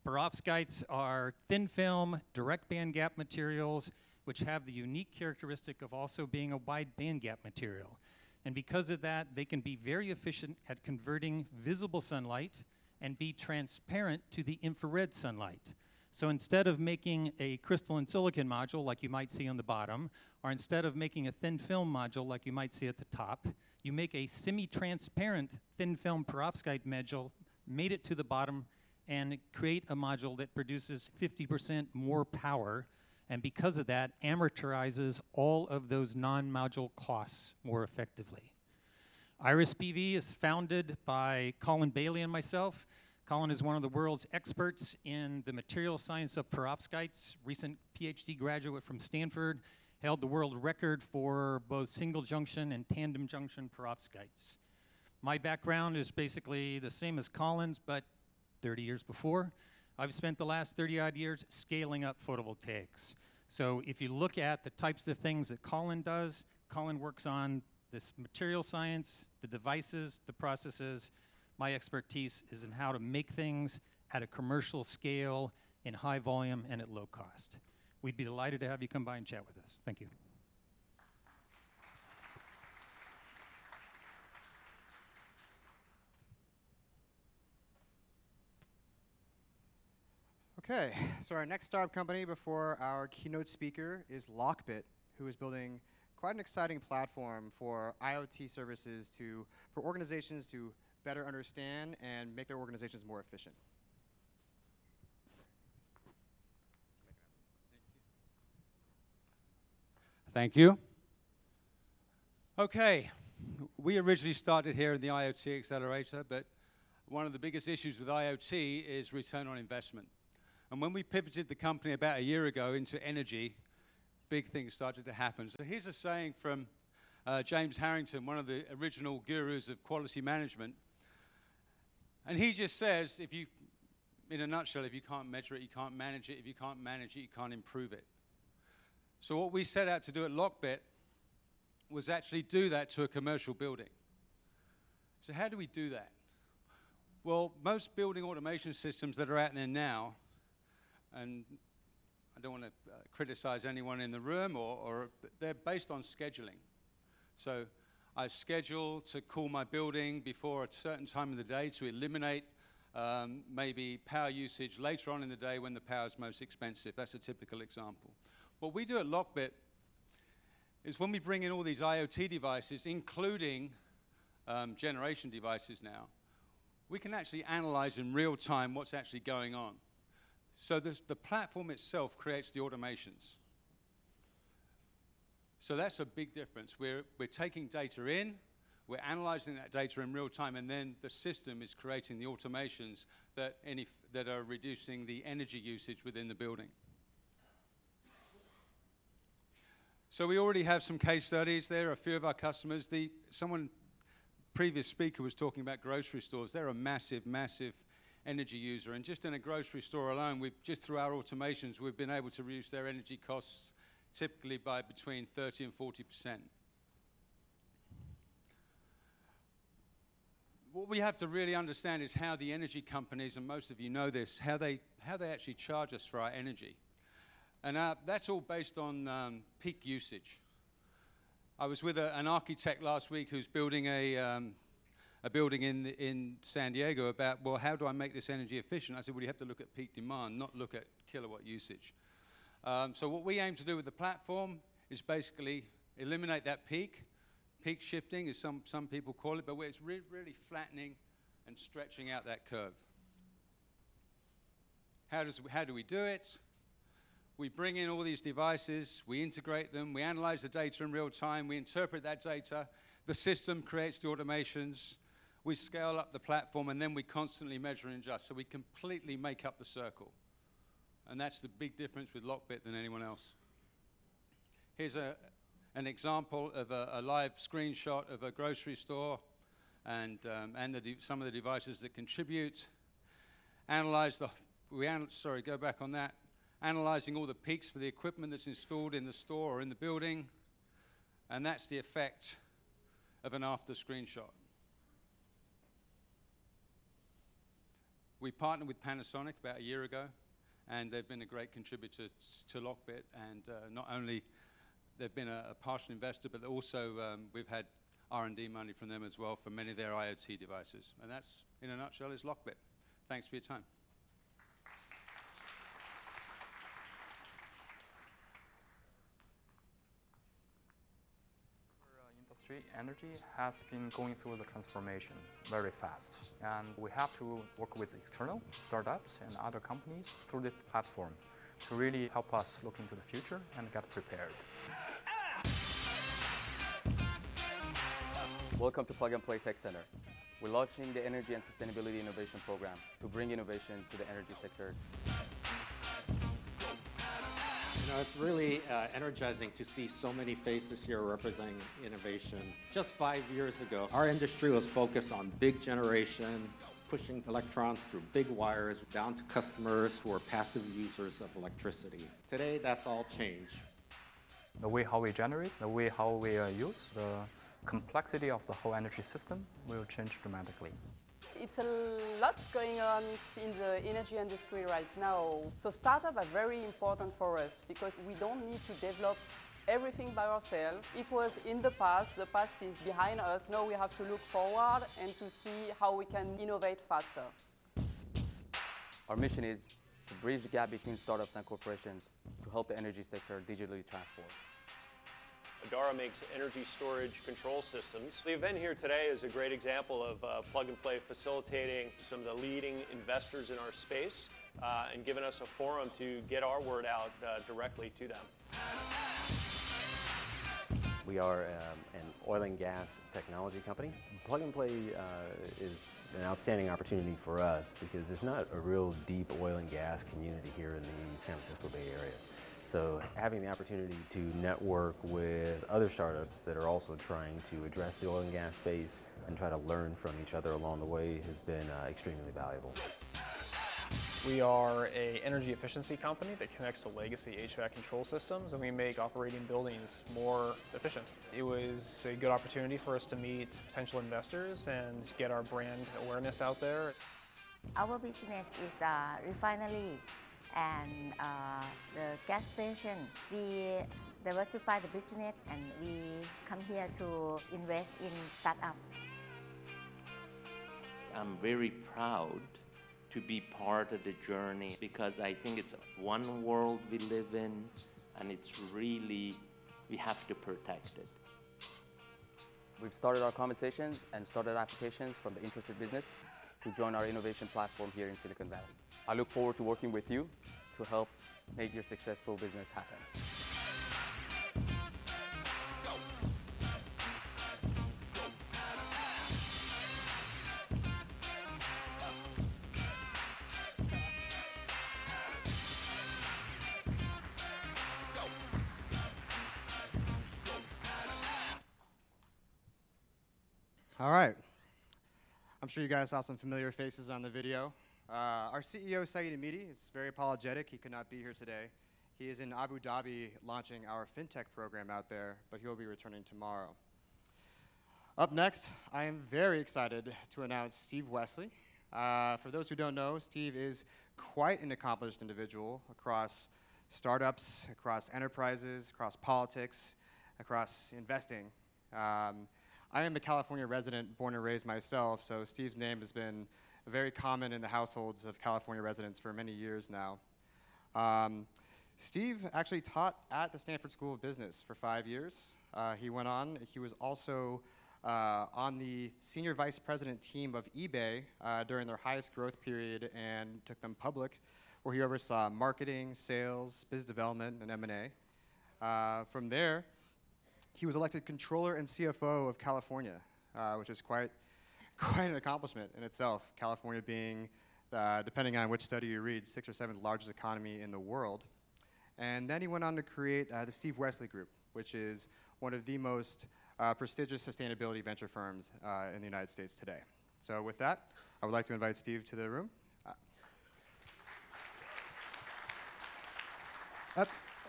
Perovskites are thin film, direct band gap materials, which have the unique characteristic of also being a wide band gap material. And because of that, they can be very efficient at converting visible sunlight and be transparent to the infrared sunlight. So instead of making a crystalline silicon module like you might see on the bottom, or instead of making a thin film module like you might see at the top, you make a semi-transparent thin film perovskite module, made it to the bottom, and create a module that produces 50% more power, and because of that, amortizes all of those non-module costs more effectively. Iris PV is founded by Colin Bailey and myself. Colin is one of the world's experts in the material science of perovskites, recent PhD graduate from Stanford, held the world record for both single junction and tandem junction perovskites. My background is basically the same as Colin's, but 30 years before. I've spent the last 30-odd years scaling up photovoltaics. So if you look at the types of things that Colin does, Colin works on this material science, the devices, the processes. My expertise is in how to make things at a commercial scale, in high volume, and at low cost. We'd be delighted to have you come by and chat with us. Thank you. Okay, so our next startup company before our keynote speaker is Lockbit, who is building quite an exciting platform for IoT services for organizations to better understand and make their organizations more efficient. Thank you. Okay, we originally started here in the IoT Accelerator, but one of the biggest issues with IoT is return on investment. And when we pivoted the company about a year ago into energy, big things started to happen. So here's a saying from James Harrington, one of the original gurus of quality management. And he just says, if you, in a nutshell, if you can't measure it, you can't manage it. If you can't manage it, you can't improve it. So what we set out to do at Lockbit was actually do that to a commercial building. So how do we do that? Well, most building automation systems that are out there now, and I don't want to criticize anyone in the room, or they're based on scheduling. So I schedule to cool my building before a certain time of the day to eliminate maybe power usage later on in the day when the power is most expensive. That's a typical example. What we do at Lockbit is when we bring in all these IoT devices, including generation devices now, we can actually analyze in real time what's actually going on. So the platform itself creates the automations. So that's a big difference. We're taking data in, we're analyzing that data in real time, and then the system is creating the automations that are reducing the energy usage within the building. So we already have some case studies. There are a few of our customers. Previous speaker was talking about grocery stores. They're a massive, massive energy user. And just in a grocery store alone, just through our automations, we've been able to reduce their energy costs typically by between 30 and 40%. What we have to really understand is how the energy companies, and most of you know this, how they actually charge us for our energy. And that's all based on peak usage. I was with an architect last week who's building a building in San Diego about, well, how do I make this energy efficient? I said, well, you have to look at peak demand, not look at kilowatt usage. So what we aim to do with the platform is basically eliminate that peak shifting, as some people call it, but it's really flattening and stretching out that curve. How do we do it? We bring in all these devices, we integrate them, we analyze the data in real time, we interpret that data, the system creates the automations, we scale up the platform, and then we constantly measure and adjust. So we completely make up the circle. And that's the big difference with Lockbit than anyone else. Here's an example of a live screenshot of a grocery store and some of the devices that contribute. Go back on that. Analyzing all the peaks for the equipment that's installed in the store or in the building, and that's the effect of an after screenshot. We partnered with Panasonic about a year ago, and they've been a great contributor to Lockbit, and not only they've been a partial investor, but also we've had R&D money from them as well for many of their IoT devices. And that's, in a nutshell, is Lockbit. Thanks for your time. Energy has been going through the transformation very fast, and we have to work with external startups and other companies through this platform to really help us look into the future and get prepared. Welcome to Plug and Play Tech Center. We're launching the Energy and Sustainability Innovation Program to bring innovation to the energy sector. You know, it's really energizing to see so many faces here representing innovation. Just 5 years ago, our industry was focused on big generation, pushing electrons through big wires down to customers who are passive users of electricity. Today, that's all changed. The way how we generate, the way how we use, the complexity of the whole energy system will change dramatically. It's a lot going on in the energy industry right now. So startups are very important for us because we don't need to develop everything by ourselves. It was in the past is behind us. Now we have to look forward and to see how we can innovate faster. Our mission is to bridge the gap between startups and corporations to help the energy sector digitally transform. Adara makes energy storage control systems. The event here today is a great example of Plug and Play facilitating some of the leading investors in our space and giving us a forum to get our word out directly to them. We are an oil and gas technology company. Plug and Play is an outstanding opportunity for us because there's not a real deep oil and gas community here in the San Francisco Bay Area. So having the opportunity to network with other startups that are also trying to address the oil and gas space and try to learn from each other along the way has been extremely valuable. We are an energy efficiency company that connects to legacy HVAC control systems, and we make operating buildings more efficient. It was a good opportunity for us to meet potential investors and get our brand awareness out there. Our business is refinery and the gas station. We diversify the business and we come here to invest in startup. I'm very proud to be part of the journey because I think it's one world we live in and it's really, we have to protect it. We've started our conversations and started applications from the interested business to join our innovation platform here in Silicon Valley. I look forward to working with you to help make your successful business happen. All right. I'm sure you guys saw some familiar faces on the video. Our CEO, Saeed Amidi, is very apologetic. He could not be here today. He is in Abu Dhabi launching our fintech program out there, but he'll be returning tomorrow. Up next, I am very excited to announce Steve Wesley. For those who don't know, Steve is quite an accomplished individual across startups, across enterprises, across politics, across investing. I am a California resident, born and raised myself, so Steve's name has been very common in the households of California residents for many years now. Steve actually taught at the Stanford School of Business for 5 years. He went on, he was also on the senior vice president team of eBay during their highest growth period and took them public, where he oversaw marketing, sales, business development, and M&A. From there, he was elected controller and CFO of California, which is quite an accomplishment in itself. California being, depending on which study you read, 6th or 7th largest economy in the world. And then he went on to create the Steve Wesley Group, which is one of the most prestigious sustainability venture firms in the United States today. So with that, I would like to invite Steve to the room.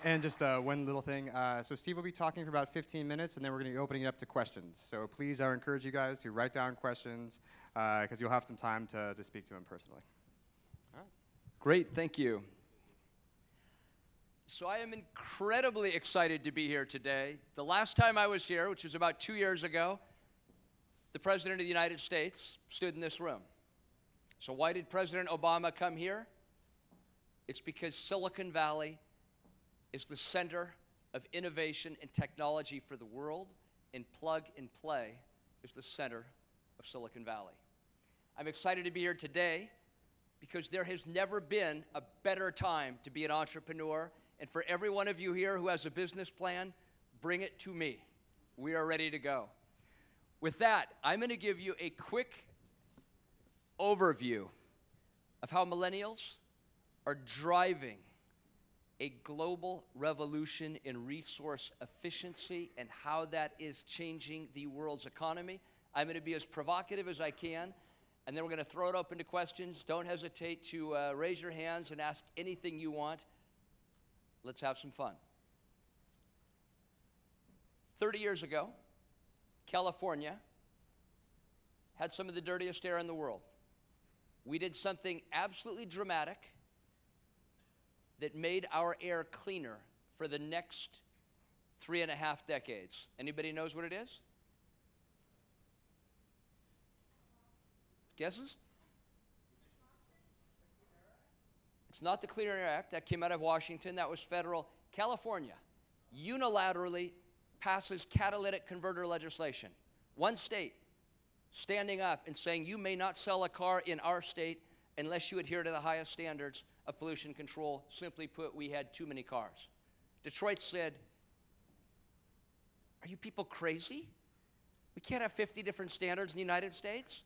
And just one little thing. So Steve will be talking for about 15 minutes, and then we're going to be opening it up to questions. So please, I encourage you guys to write down questions, because you'll have some time to speak to him personally. All right. Great, thank you. So I am incredibly excited to be here today. The last time I was here, which was about 2 years ago, the President of the United States stood in this room. So why did President Obama come here? It's because Silicon Valley is the center of innovation and technology for the world, and plug and play is the center of Silicon Valley. I'm excited to be here today because there has never been a better time to be an entrepreneur, and for every one of you here who has a business plan, bring it to me. We are ready to go. With that, I'm going to give you a quick overview of how millennials are driving a global revolution in resource efficiency and how that is changing the world's economy. I'm going to be as provocative as I can, and then we're going to throw it open to questions. Don't hesitate to raise your hands and ask anything you want. Let's have some fun. 30 years ago, California had some of the dirtiest air in the world. We did something absolutely dramatic that made our air cleaner for the next 3.5 decades. Anybody knows what it is? Guesses? It's not the Clean Air Act. That came out of Washington. That was federal. California unilaterally passes catalytic converter legislation. One state standing up and saying you may not sell a car in our state unless you adhere to the highest standards of pollution control. Simply put, we had too many cars. Detroit said, are you people crazy? We can't have 50 different standards in the United States.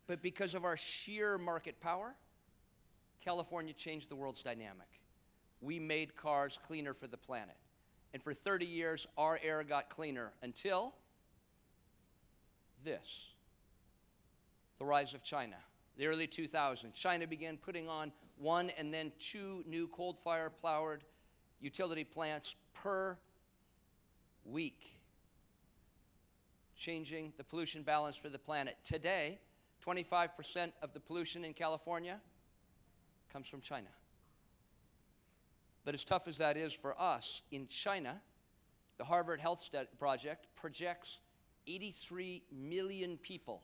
But because of our sheer market power, California changed the world's dynamic. we made cars cleaner for the planet. And for 30 years, our air got cleaner until this, the rise of China. The early 2000s, China began putting on 1 and then 2 new coal-fired utility plants per week, changing the pollution balance for the planet. Today, 25% of the pollution in California comes from China. But as tough as that is for us, in China, the Harvard Health Project projects 83 million people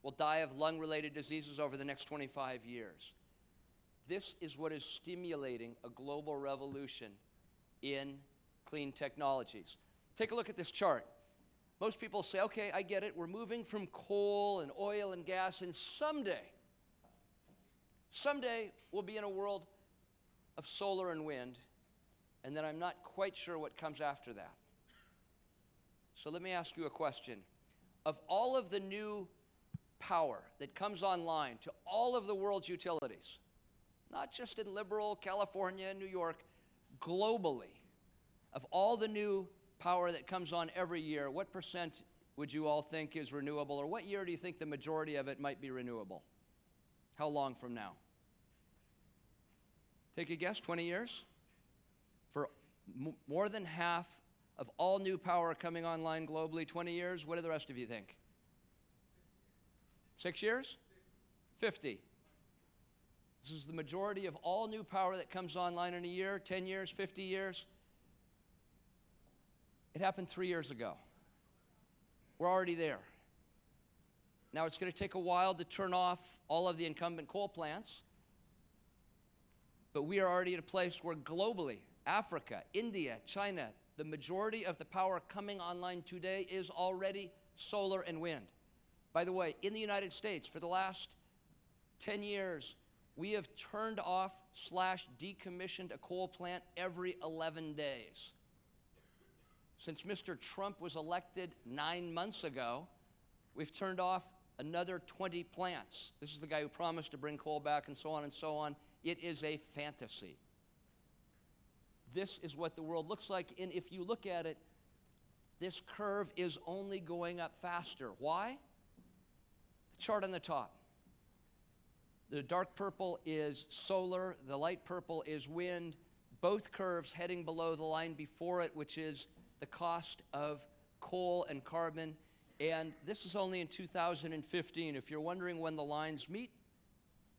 will die of lung-related diseases over the next 25 years. This is what is stimulating a global revolution in clean technologies. Take a look at this chart. Most people say, okay, I get it. We're moving from coal and oil and gas, and someday we'll be in a world of solar and wind, and then I'm not quite sure what comes after that. So let me ask you a question. Of all of the new power that comes online to all of the world's utilities, not just in liberal California and New York, globally, of all the new power that comes on every year, what percent would you all think is renewable, or what year do you think the majority of it might be renewable? How long from now? Take a guess, 20 years? For more than half of all new power coming online globally, 20 years, what do the rest of you think? 6 years? 50. This is the majority of all new power that comes online in a year, 10 years, 50 years. It happened 3 years ago. We're already there. Now it's going to take a while to turn off all of the incumbent coal plants, but we are already at a place where globally, Africa, India, China, the majority of the power coming online today is already solar and wind. By the way, in the United States, for the last 10 years, we have turned off / decommissioned a coal plant every 11 days. Since Mr. Trump was elected 9 months ago, we've turned off another 20 plants. This is the guy who promised to bring coal back and so on and so on. It is a fantasy. This is what the world looks like, and if you look at it, this curve is only going up faster. Why? The chart on the top. The dark purple is solar, the light purple is wind, both curves heading below the line before it, which is the cost of coal and carbon, and this is only in 2015. If you're wondering when the lines meet,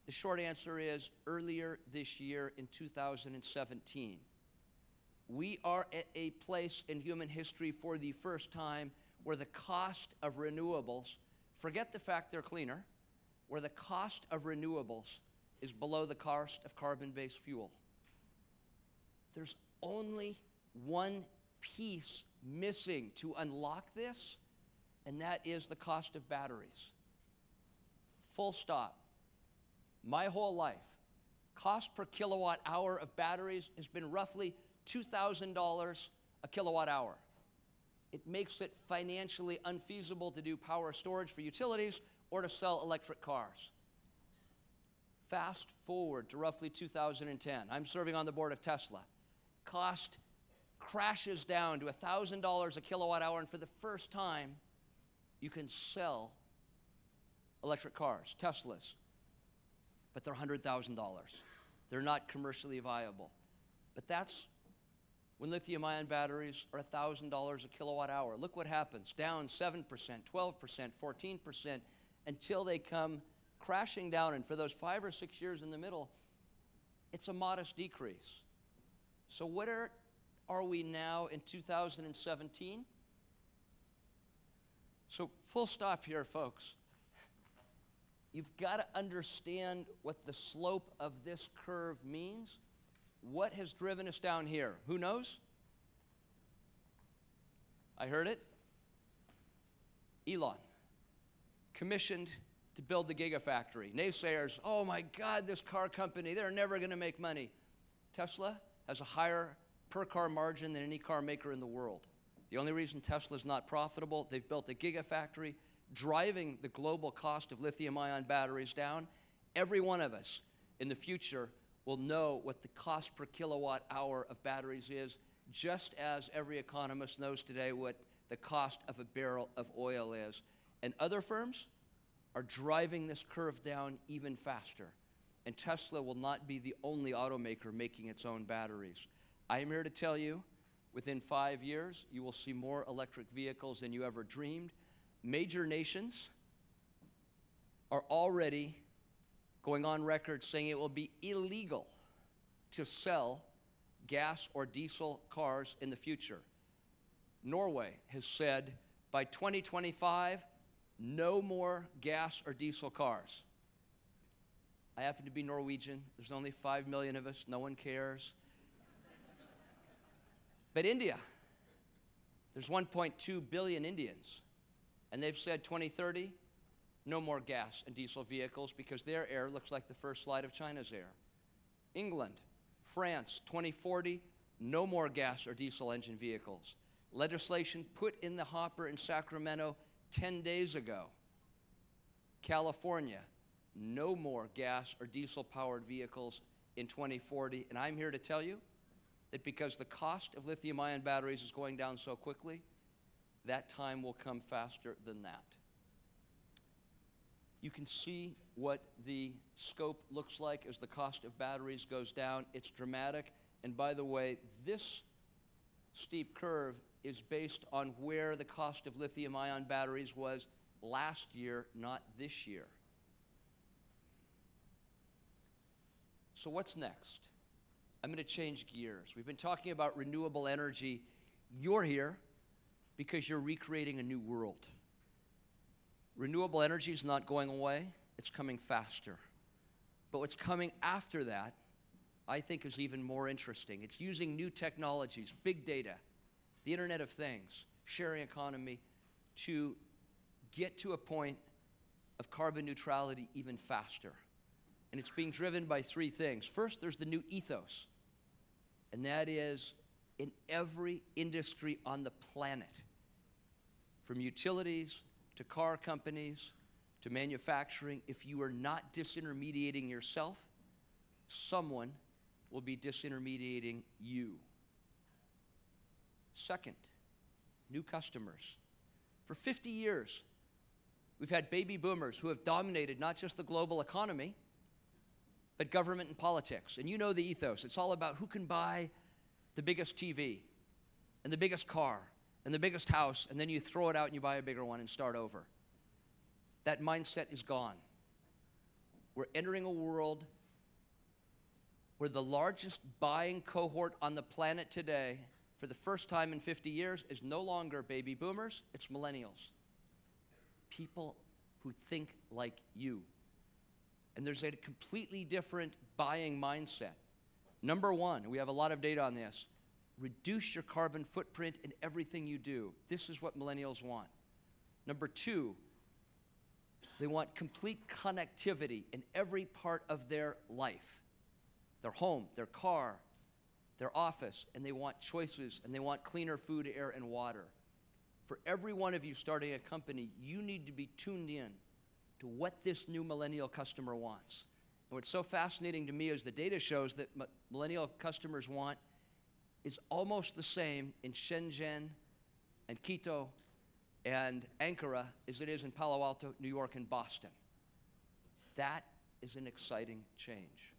the short answer is earlier this year in 2017. We are at a place in human history for the first time where the cost of renewables, forget the fact they're cleaner, where the cost of renewables is below the cost of carbon-based fuel. There's only one piece missing to unlock this, and that is the cost of batteries. Full stop. My whole life, cost per kilowatt hour of batteries has been roughly $2,000 a kilowatt hour. It makes it financially unfeasible to do power storage for utilities or to sell electric cars. Fast forward to roughly 2010. I'm serving on the board of Tesla. Cost crashes down to $1,000 a kilowatt hour, and for the first time, you can sell electric cars, Teslas, but they're $100,000. They're not commercially viable. But that's when lithium-ion batteries are $1,000 a kilowatt hour. Look what happens, down 7%, 12%, 14%, until they come crashing down, and for those 5 or 6 years in the middle, it's a modest decrease. So where are we now in 2017? So full stop here, folks. You've got to understand what the slope of this curve means. What has driven us down here? Who knows? I heard it. Elon, commissioned to build the Gigafactory. Naysayers, oh my God, this car company, they're never going to make money. Tesla has a higher per car margin than any car maker in the world. The only reason Tesla is not profitable, they've built a Gigafactory, driving the global cost of lithium-ion batteries down. Every one of us in the future will know what the cost per kilowatt hour of batteries is, just as every economist knows today what the cost of a barrel of oil is. And other firms are driving this curve down even faster. And Tesla will not be the only automaker making its own batteries. I am here to tell you, within 5 years, you will see more electric vehicles than you ever dreamed. Major nations are already going on record saying it will be illegal to sell gas or diesel cars in the future. Norway has said by 2025, no more gas or diesel cars. I happen to be Norwegian. There's only 5 million of us. No one cares. But India, there's 1.2 billion Indians. And they've said 2030, no more gas and diesel vehicles because their air looks like the first slide of China's air. England, France, 2040, no more gas or diesel engine vehicles. Legislation put in the hopper in Sacramento 10 days ago. California, no more gas or diesel powered vehicles in 2040. And I'm here to tell you that because the cost of lithium-ion batteries is going down so quickly, that time will come faster than that. You can see what the scope looks like as the cost of batteries goes down. It's dramatic. And by the way, this steep curve is based on where the cost of lithium-ion batteries was last year, not this year. So what's next? I'm going to change gears. We've been talking about renewable energy. You're here because you're recreating a new world. Renewable energy is not going away. It's coming faster. But what's coming after that, I think, is even more interesting. It's using new technologies, big data, the Internet of Things, sharing economy, to get to a point of carbon neutrality even faster. And it's being driven by three things. First, there's the new ethos. And that is in every industry on the planet, from utilities to car companies to manufacturing, if you are not disintermediating yourself, someone will be disintermediating you. Second, new customers. For 50 years, we've had baby boomers who have dominated not just the global economy, but government and politics. And you know the ethos. It's all about who can buy the biggest TV and the biggest car and the biggest house, and then you throw it out and you buy a bigger one and start over. That mindset is gone. We're entering a world where the largest buying cohort on the planet today, for the first time in 50 years, is no longer baby boomers, it's millennials. People who think like you. And there's a completely different buying mindset. Number one, we have a lot of data on this, reduce your carbon footprint in everything you do. This is what millennials want. Number two, they want complete connectivity in every part of their life, their home, their car, their office, and they want choices, and they want cleaner food, air, and water. For every one of you starting a company, you need to be tuned in to what this new millennial customer wants. And what's so fascinating to me is the data shows that millennial customers want is almost the same in Shenzhen and Quito and Ankara as it is in Palo Alto, New York, and Boston. That is an exciting change.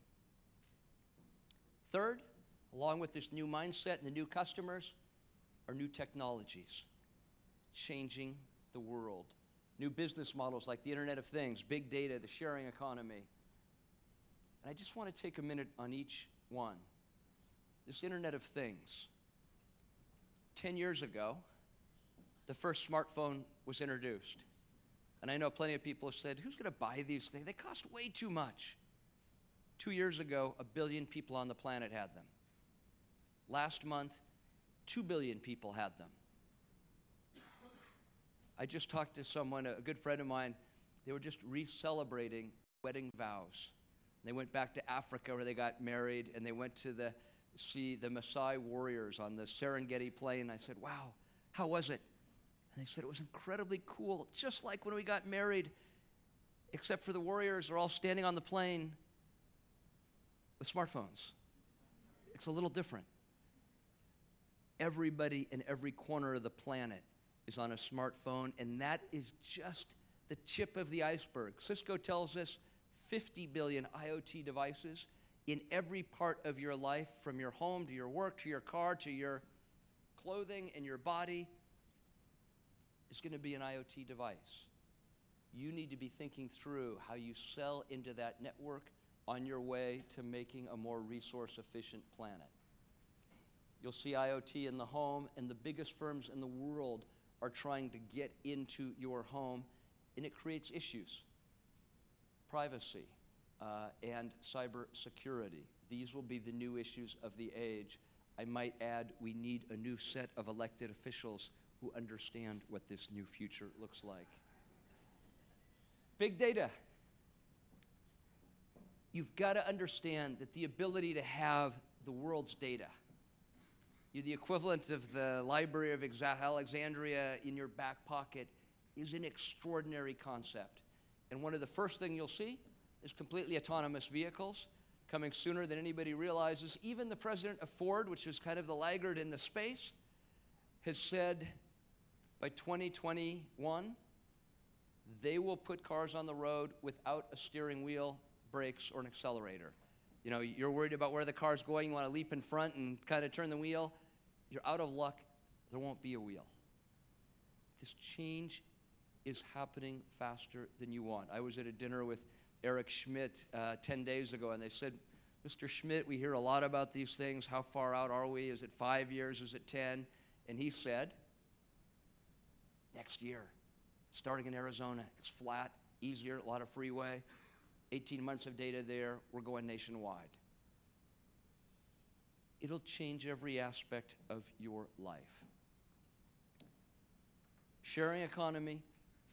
Third, along with this new mindset and the new customers, are new technologies changing the world. New business models like the Internet of Things, big data, the sharing economy. And I just want to take a minute on each one. This Internet of Things. 10 years ago, the first smartphone was introduced. And I know plenty of people have said, who's going to buy these things? They cost way too much. 2 years ago, 1 billion people on the planet had them. Last month, 2 billion people had them. I just talked to someone, a good friend of mine, they were just re-celebrating wedding vows. They went back to Africa where they got married, and they went to see the Maasai warriors on the Serengeti plain. I said, wow, how was it? And they said, it was incredibly cool, just like when we got married, except for the warriors are all standing on the plain, with smartphones. It's a little different. Everybody in every corner of the planet is on a smartphone, and that is just the tip of the iceberg. Cisco tells us 50 billion IoT devices in every part of your life, from your home to your work to your car to your clothing and your body, is going to be an IoT device. You need to be thinking through how you sell into that network on your way to making a more resource-efficient planet. You'll see IoT in the home, and the biggest firms in the world are trying to get into your home, and it creates issues. Privacy and cybersecurity. These will be the new issues of the age. I might add, we need a new set of elected officials who understand what this new future looks like. Big data. You've got to understand that the ability to have the world's data, you're the equivalent of the Library of Alexandria in your back pocket, is an extraordinary concept. And one of the first things you'll see is completely autonomous vehicles coming sooner than anybody realizes. Even the president of Ford, which is kind of the laggard in the space, has said by 2021, they will put cars on the road without a steering wheel, brakes, or an accelerator. You know, you're worried about where the car's going, you want to leap in front and kind of turn the wheel. You're out of luck, there won't be a wheel. This change is happening faster than you want. I was at a dinner with Eric Schmidt 10 days ago, and they said, Mr. Schmidt, we hear a lot about these things. How far out are we? Is it 5 years? Is it 10? And he said, next year, starting in Arizona, it's flat, easier, a lot of freeway, 18 months of data there, we're going nationwide. It'll change every aspect of your life. Sharing economy,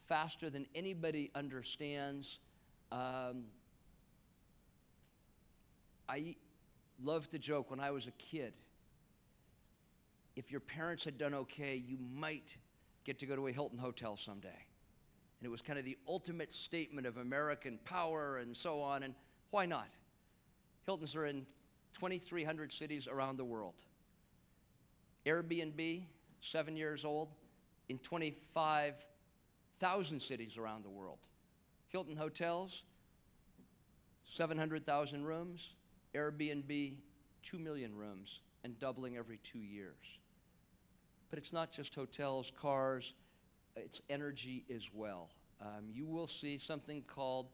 faster than anybody understands. I love to joke when I was a kid, if your parents had done okay, you might get to go to a Hilton hotel someday. And it was kind of the ultimate statement of American power and so on, and why not? Hiltons are in 2,300 cities around the world. Airbnb, 7 years old, in 25,000 cities around the world. Hilton hotels, 700,000 rooms. Airbnb, 2 million rooms, and doubling every 2 years. But it's not just hotels, cars, it's energy as well. You will see something called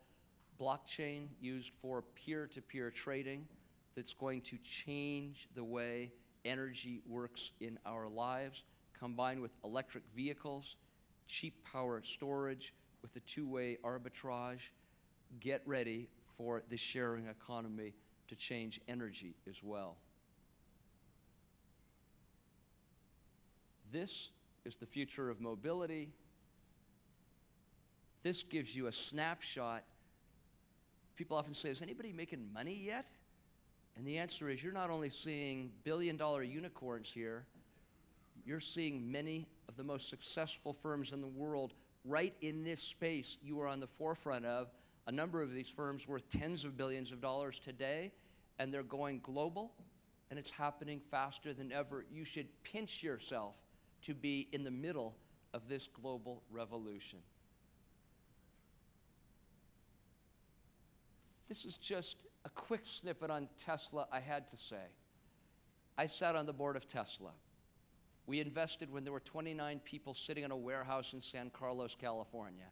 blockchain used for peer-to-peer trading that's going to change the way energy works in our lives, combined with electric vehicles, cheap power storage, with a two-way arbitrage. Get ready for the sharing economy to change energy as well. This is the future of mobility. This gives you a snapshot. People often say, is anybody making money yet? And the answer is, you're not only seeing billion-dollar unicorns here, you're seeing many of the most successful firms in the world right in this space you are on the forefront of. A number of these firms worth tens of billions of dollars today, and they're going global, and it's happening faster than ever. You should pinch yourself to be in the middle of this global revolution. This is just a quick snippet on Tesla, I had to say. I sat on the board of Tesla. We invested when there were 29 people sitting in a warehouse in San Carlos, California.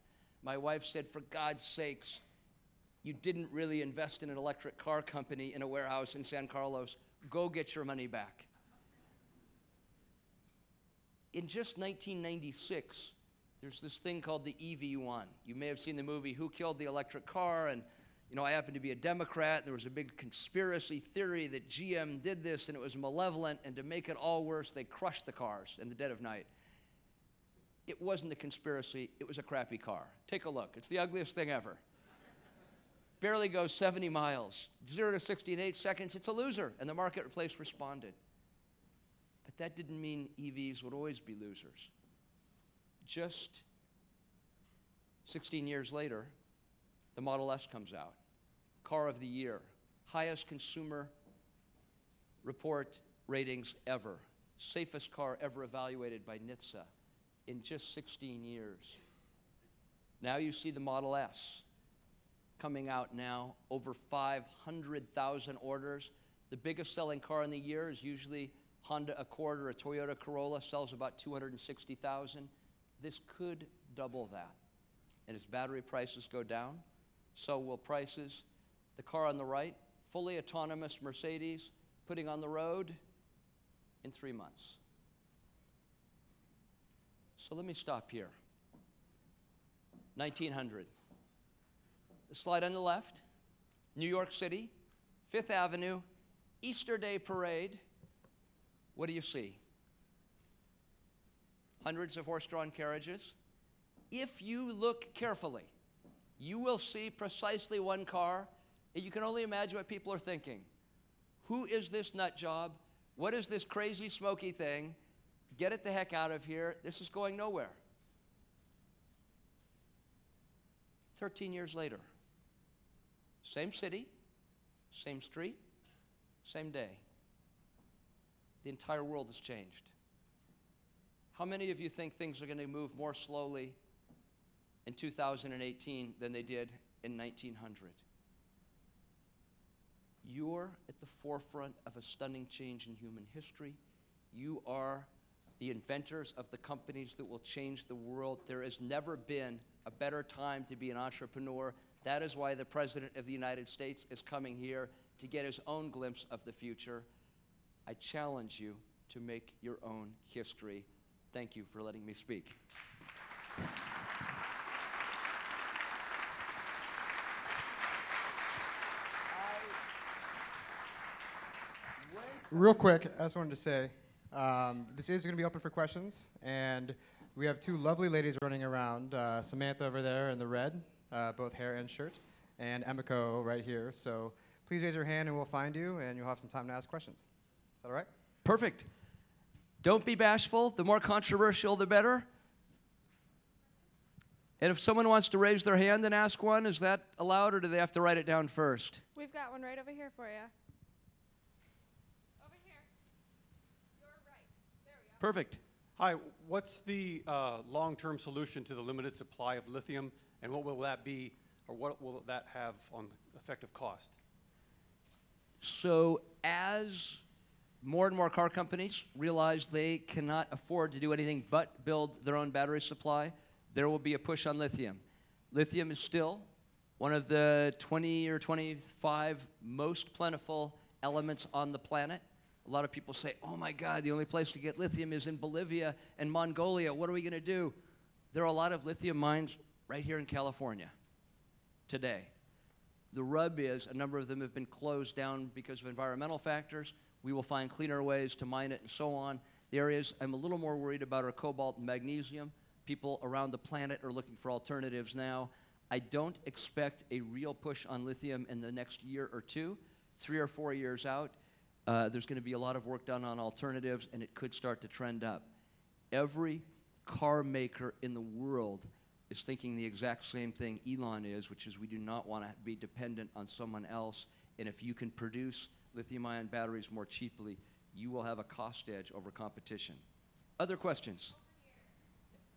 My wife said, for God's sakes, you didn't really invest in an electric car company in a warehouse in San Carlos. Go get your money back. In just 1996, there's this thing called the EV1. You may have seen the movie Who Killed the Electric Car? And you know, I happen to be a Democrat. There was a big conspiracy theory that GM did this and it was malevolent, and to make it all worse, they crushed the cars in the dead of night. It wasn't a conspiracy, it was a crappy car. Take a look, it's the ugliest thing ever. Barely goes 70 miles, 0 to 60 in 8 seconds, it's a loser, and the marketplace responded. But that didn't mean EVs would always be losers. Just 16 years later, the Model S comes out. Car of the year, highest consumer report ratings ever. Safest car ever evaluated by NHTSA in just 16 years. Now you see the Model S coming out now, over 500,000 orders. The biggest selling car in the year is usually Honda Accord or a Toyota Corolla, sells about 260,000. This could double that. And as battery prices go down, so will prices. The car on the right, fully autonomous Mercedes, putting on the road in 3 months. So let me stop here. 1900. The slide on the left, New York City, Fifth Avenue, Easter Day Parade. What do you see? Hundreds of horse-drawn carriages. If you look carefully, you will see precisely one car, and you can only imagine what people are thinking. Who is this nut job? What is this crazy smoky thing? Get it the heck out of here. This is going nowhere. 13 years later, same city, same street, same day. The entire world has changed. How many of you think things are going to move more slowly in 2018 than they did in 1900? You're at the forefront of a stunning change in human history. You are the inventors of the companies that will change the world. There has never been a better time to be an entrepreneur. That is why the President of the United States is coming here to get his own glimpse of the future. I challenge you to make your own history. Thank you for letting me speak. Real quick, I just wanted to say, this is going to be open for questions, and we have two lovely ladies running around, Samantha over there in the red, both hair and shirt, and Emiko right here. So please raise your hand and we'll find you, and you'll have some time to ask questions. Is that all right? Perfect. Don't be bashful. The more controversial, the better. And if someone wants to raise their hand and ask one, is that allowed, or do they have to write it down first? We've got one right over here for you. Perfect. Hi, what's the long-term solution to the limited supply of lithium, and what will that be, or what will that have on effective cost? So as more and more car companies realize they cannot afford to do anything but build their own battery supply, there will be a push on lithium. Lithium is still one of the 20 or 25 most plentiful elements on the planet. A lot of people say, oh my God, the only place to get lithium is in Bolivia and Mongolia. What are we going to do? There are a lot of lithium mines right here in California today. The rub is a number of them have been closed down because of environmental factors. We will find cleaner ways to mine it and so on. The areas I'm a little more worried about are cobalt and magnesium. People around the planet are looking for alternatives now. I don't expect a real push on lithium in the next year or two. 3 or 4 years out, there's going to be a lot of work done on alternatives, and it could start to trend up. Every car maker in the world is thinking the exact same thing Elon is, which is we do not want to be dependent on someone else. And if you can produce lithium-ion batteries more cheaply, you will have a cost edge over competition. Other questions?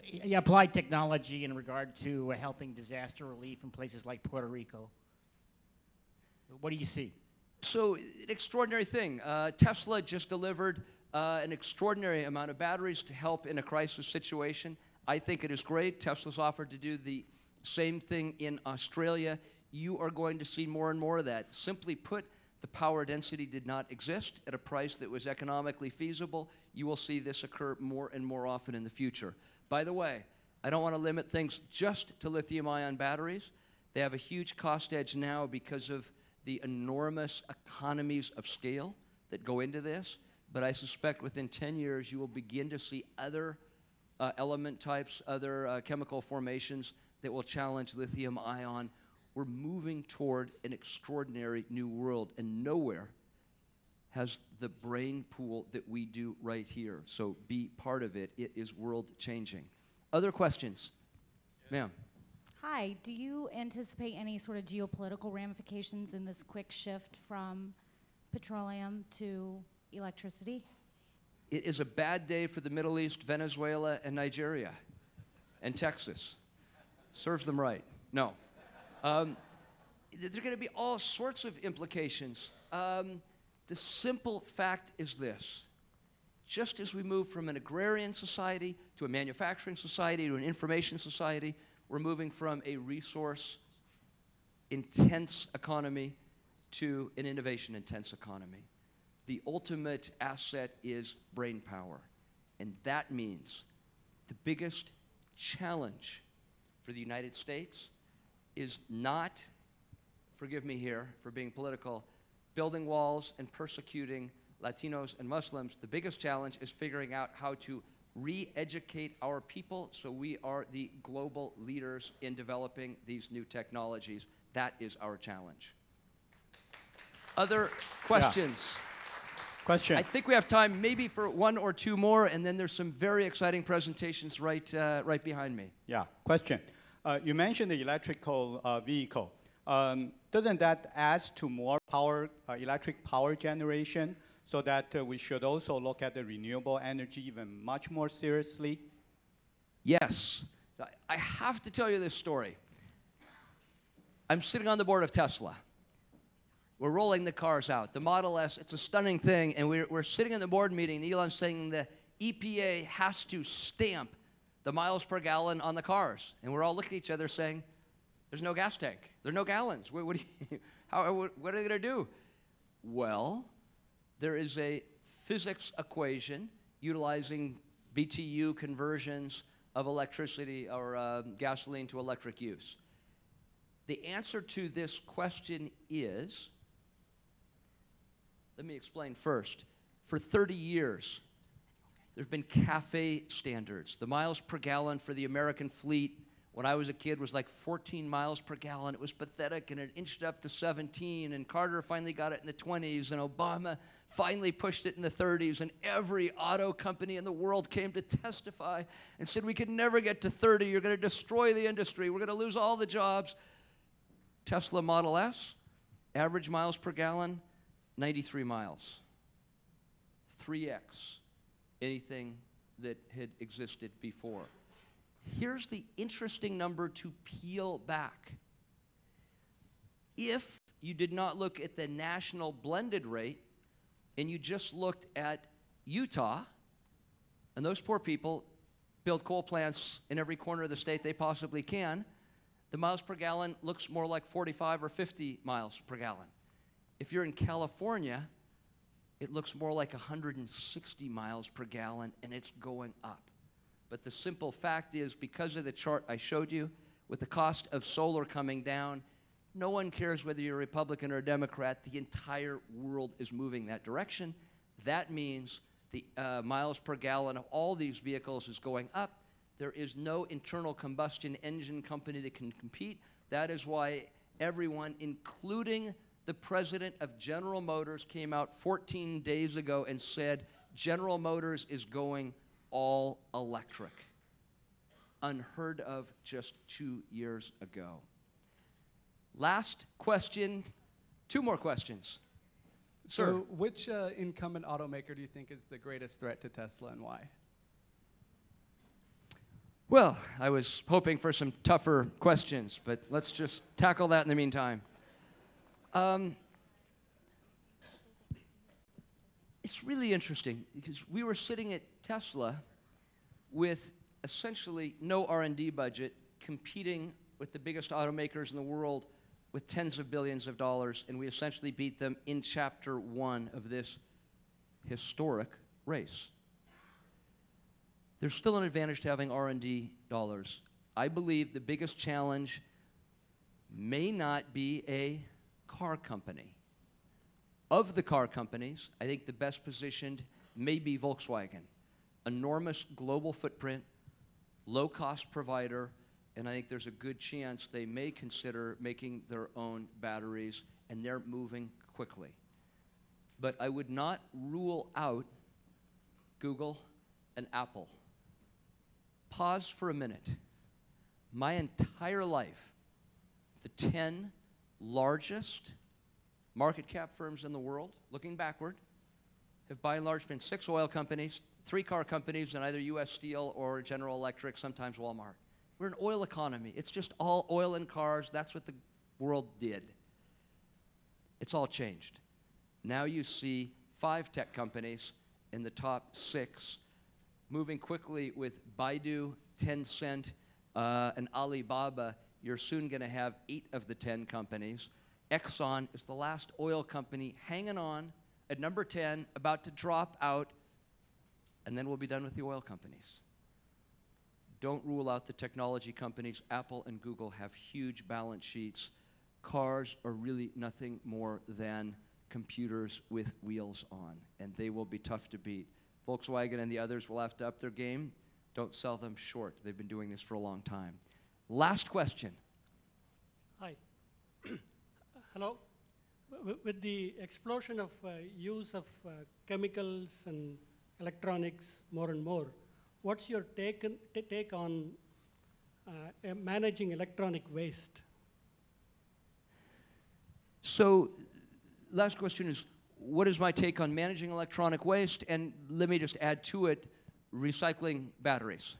Yeah, applied technology in regard to helping disaster relief in places like Puerto Rico. What do you see? So, an extraordinary thing. Tesla just delivered an extraordinary amount of batteries to help in a crisis situation. I think it is great. Tesla's offered to do the same thing in Australia. You are going to see more and more of that. Simply put, the power density did not exist at a price that was economically feasible. You will see this occur more and more often in the future. By the way, I don't want to limit things just to lithium-ion batteries. They have a huge cost edge now because of the enormous economies of scale that go into this. But I suspect within 10 years, you will begin to see other element types, other chemical formations that will challenge lithium-ion. We're moving toward an extraordinary new world, and nowhere has the brain pool that we do right here. So be part of it. It is world-changing. Other questions? Ma'am. Hi, do you anticipate any sort of geopolitical ramifications in this quick shift from petroleum to electricity? It is a bad day for the Middle East, Venezuela, and Nigeria, and Texas. Serves them right. No. There are going to be all sorts of implications. The simple fact is this. Just as we move from an agrarian society to a manufacturing society to an information society, we're moving from a resource-intense economy to an innovation-intense economy. The ultimate asset is brain power. And that means the biggest challenge for the United States is not, forgive me here for being political, building walls and persecuting Latinos and Muslims. The biggest challenge is figuring out how to re-educate our people so we are the global leaders in developing these new technologies. That is our challenge. Other questions? Yeah. Question. I think we have time maybe for one or two more, and then there's some very exciting presentations right behind me. Yeah, question. You mentioned the electrical vehicle. Doesn't that add to more power, electric power generation, so that we should also look at the renewable energy even much more seriously? Yes. I have to tell you this story. I'm sitting on the board of Tesla. We're rolling the cars out. The Model S, it's a stunning thing, and we're sitting in the board meeting, and Elon's saying the EPA has to stamp the miles per gallon on the cars. And we're all looking at each other saying, there's no gas tank. There are no gallons. What are they going to do? Well, there is a physics equation utilizing BTU conversions of electricity or gasoline to electric use. The answer to this question is, let me explain first. For 30 years, there have been CAFE standards. The miles per gallon for the American fleet when I was a kid was like 14 miles per gallon. It was pathetic, and it inched up to 17, and Carter finally got it in the 20s, and Obama finally pushed it in the 30s, and every auto company in the world came to testify and said, we could never get to 30. You're going to destroy the industry. We're going to lose all the jobs. Tesla Model S, average miles per gallon, 93 miles. 3x anything that had existed before. Here's the interesting number to peel back. If you did not look at the national blended rate and you just looked at Utah, and those poor people build coal plants in every corner of the state they possibly can, the miles per gallon looks more like 45 or 50 miles per gallon. If you're in California, it looks more like 160 miles per gallon, and it's going up. But the simple fact is, because of the chart I showed you, with the cost of solar coming down, no one cares whether you're a Republican or a Democrat. The entire world is moving that direction. That means the miles per gallon of all these vehicles is going up. There is no internal combustion engine company that can compete. That is why everyone, including the president of General Motors, came out 14 days ago and said General Motors is going all electric. Unheard of just 2 years ago. Last question, two more questions. Sir. So which incumbent automaker do you think is the greatest threat to Tesla, and why? Well, I was hoping for some tougher questions, but let's just tackle that in the meantime. It's really interesting because we were sitting at Tesla with essentially no R&D budget, competing with the biggest automakers in the world with tens of billions of dollars, and we essentially beat them in chapter 1 of this historic race. There's still an advantage to having R&D dollars. I believe the biggest challenge may not be a car company. Of the car companies, I think the best positioned may be Volkswagen. Enormous global footprint, low-cost provider, and I think there's a good chance they may consider making their own batteries, and they're moving quickly. But I would not rule out Google and Apple. Pause for a minute. my entire life, the 10 largest market cap firms in the world, looking backward, have by and large been 6 oil companies, 3 car companies, and either U.S. Steel or General Electric, sometimes Walmart. We're an oil economy. It's just all oil and cars. That's what the world did. It's all changed. Now you see 5 tech companies in the top 6, moving quickly with Baidu, Tencent, and Alibaba. You're soon going to have 8 of the 10 companies. Exxon is the last oil company hanging on at number 10, about to drop out, and then we'll be done with the oil companies. Don't rule out the technology companies. Apple and Google have huge balance sheets. Cars are really nothing more than computers with wheels on, and they will be tough to beat. Volkswagen and the others will have to up their game. Don't sell them short. They've been doing this for a long time. Last question. Hi. Hello. With the explosion of use of chemicals and electronics more and more, what's your take on managing electronic waste? So, last question is, what is my take on managing electronic waste? And let me just add to it, recycling batteries.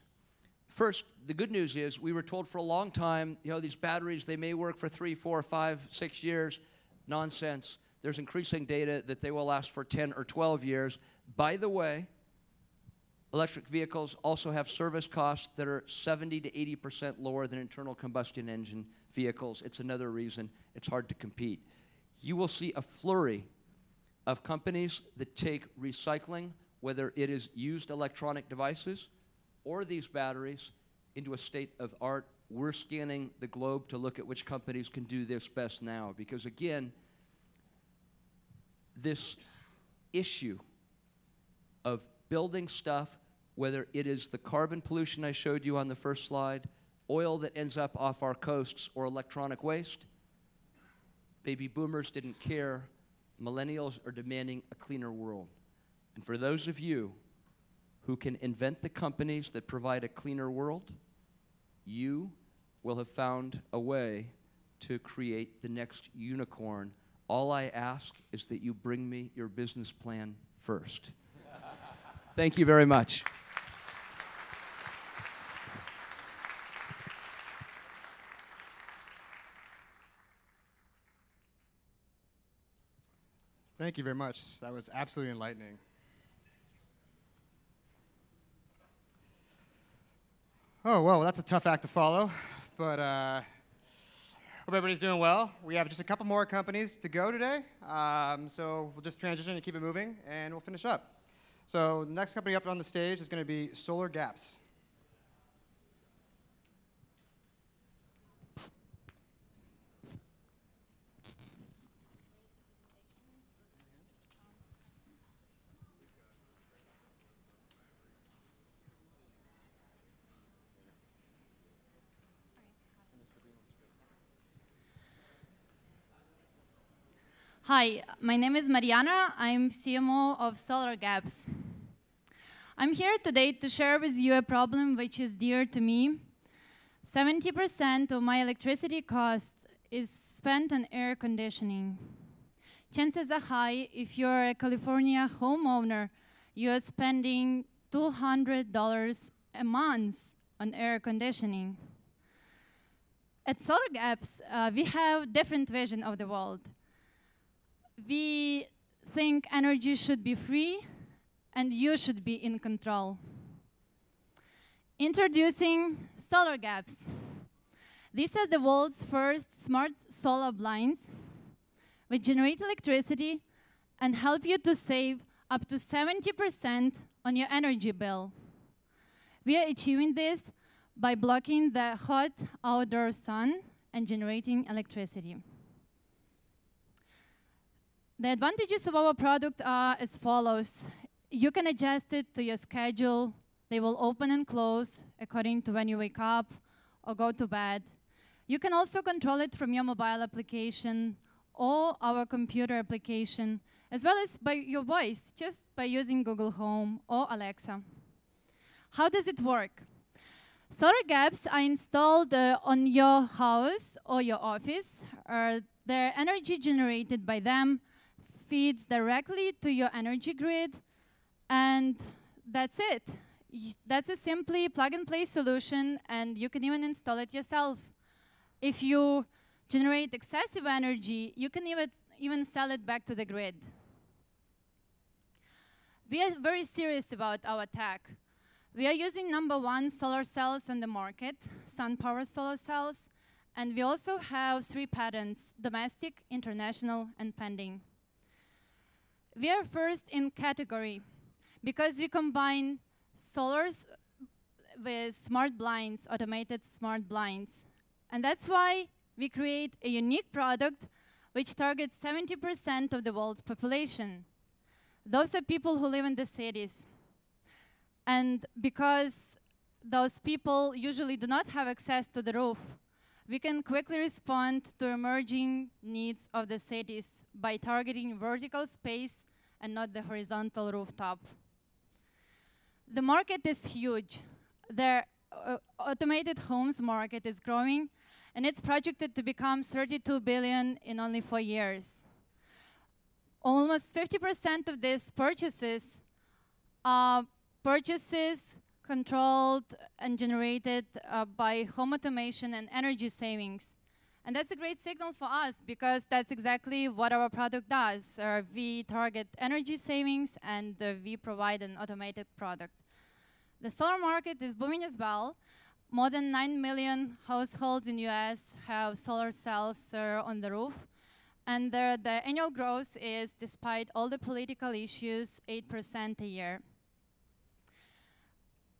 First, the good news is we were told for a long time, you know, these batteries, they may work for 3, 4, 5, 6 years. Nonsense. There's increasing data that they will last for 10 or 12 years. By the way, electric vehicles also have service costs that are 70 to 80% lower than internal combustion engine vehicles. It's another reason it's hard to compete. You will see a flurry of companies that take recycling, whether it is used electronic devices or these batteries, into a state of art. We're scanning the globe to look at which companies can do this best now. Because again, this issue of building stuff, whether it is the carbon pollution I showed you on the first slide, oil that ends up off our coasts, or electronic waste, baby boomers didn't care. Millennials are demanding a cleaner world. And for those of you who can invent the companies that provide a cleaner world, you will have found a way to create the next unicorn. All I ask is that you bring me your business plan first. Thank you very much. Thank you very much. That was absolutely enlightening. Oh, well, that's a tough act to follow, but hope everybody's doing well. We have just a couple more companies to go today, so we'll just transition and keep it moving, and we'll finish up. So the next company up on the stage is going to be Solar Gaps. Hi, my name is Mariana. I'm CMO of Solar Gaps. I'm here today to share with you a problem which is dear to me. 70% of my electricity cost is spent on air conditioning. Chances are high, if you're a California homeowner, you're spending $200 a month on air conditioning. At Solar Gaps, we have a different vision of the world. We think energy should be free, and you should be in control. Introducing Solar Gaps. These are the world's first smart solar blinds, which generate electricity and help you to save up to 70% on your energy bill. We are achieving this by blocking the hot outdoor sun and generating electricity. The advantages of our product are as follows. You can adjust it to your schedule. They will open and close according to when you wake up or go to bed. You can also control it from your mobile application or our computer application, as well as by your voice, just by using Google Home or Alexa. How does it work? Solar gaps are installed on your house or your office. Their energy generated by them feeds directly to your energy grid, and that's it. That's a simply plug-and-play solution, and you can even install it yourself. If you generate excessive energy, you can even sell it back to the grid. We are very serious about our tech. We are using #1 solar cells on the market, SunPower solar cells, and we also have 3 patents, domestic, international, and pending. We are first in category because we combine solars with smart blinds, automated smart blinds. And that's why we create a unique product which targets 70% of the world's population. Those are people who live in the cities. And because those people usually do not have access to the roof, we can quickly respond to emerging needs of the cities by targeting vertical space and not the horizontal rooftop. The market is huge. The automated homes market is growing, and it's projected to become $32 billion in only 4 years. Almost 50% of these purchases are purchases controlled and generated by home automation and energy savings. And that's a great signal for us because that's exactly what our product does. We target energy savings and we provide an automated product. The solar market is booming as well. More than 9 million households in the US have solar cells on the roof. And the annual growth is, despite all the political issues, 8% a year.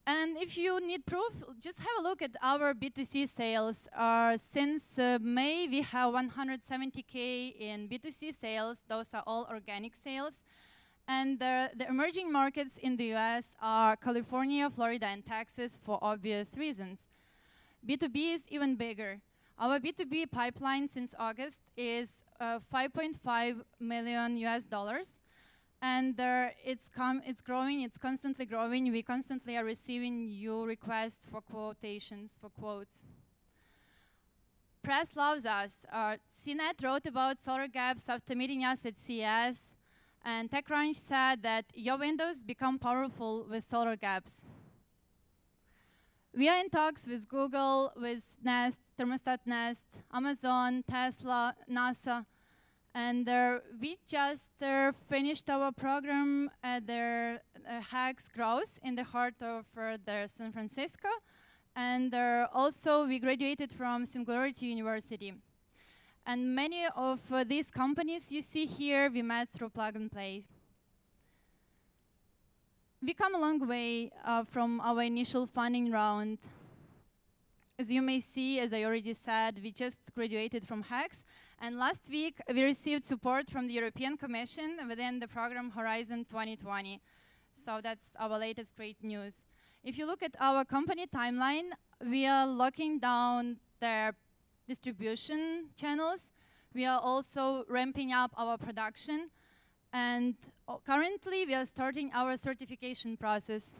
And if you need proof, just have a look at our B2C sales. Since May, we have 170K in B2C sales. Those are all organic sales. And the emerging markets in the US are California, Florida, and Texas for obvious reasons. B2B is even bigger. Our B2B pipeline since August is $5.5 million US. And it's growing, it's constantly growing. We constantly are receiving new requests for quotations, for quotes. Press loves us. CNET wrote about solar gaps after meeting us at CES, and TechCrunch said that your windows become powerful with solar gaps. We are in talks with Google, with Nest, Thermostat Nest, Amazon, Tesla, NASA, and we just finished our program at their HAX Gross in the heart of San Francisco. And also we graduated from Singularity University. And many of these companies you see here, we met through Plug and Play. We come a long way from our initial funding round. As you may see, as I already said, we just graduated from HAX. And last week, we received support from the European Commission within the program Horizon 2020. So that's our latest great news. If you look at our company timeline, we are locking down their distribution channels. We are also ramping up our production. And currently, we are starting our certification process.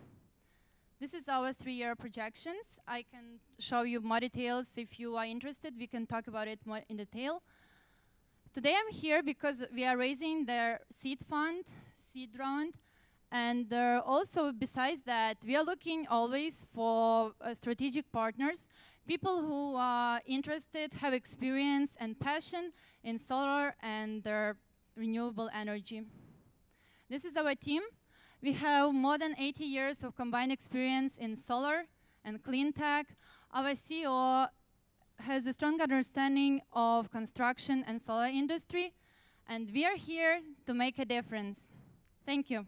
This is our 3-year projections. I can show you more details. If you are interested, we can talk about it more in detail. Today I'm here because we are raising their seed round. And also, besides that, we are looking always for strategic partners, people who are interested, have experience and passion in solar and renewable energy. This is our team. We have more than 80 years of combined experience in solar and clean tech. Our CEO has a strong understanding of construction and solar industry, and we are here to make a difference. Thank you.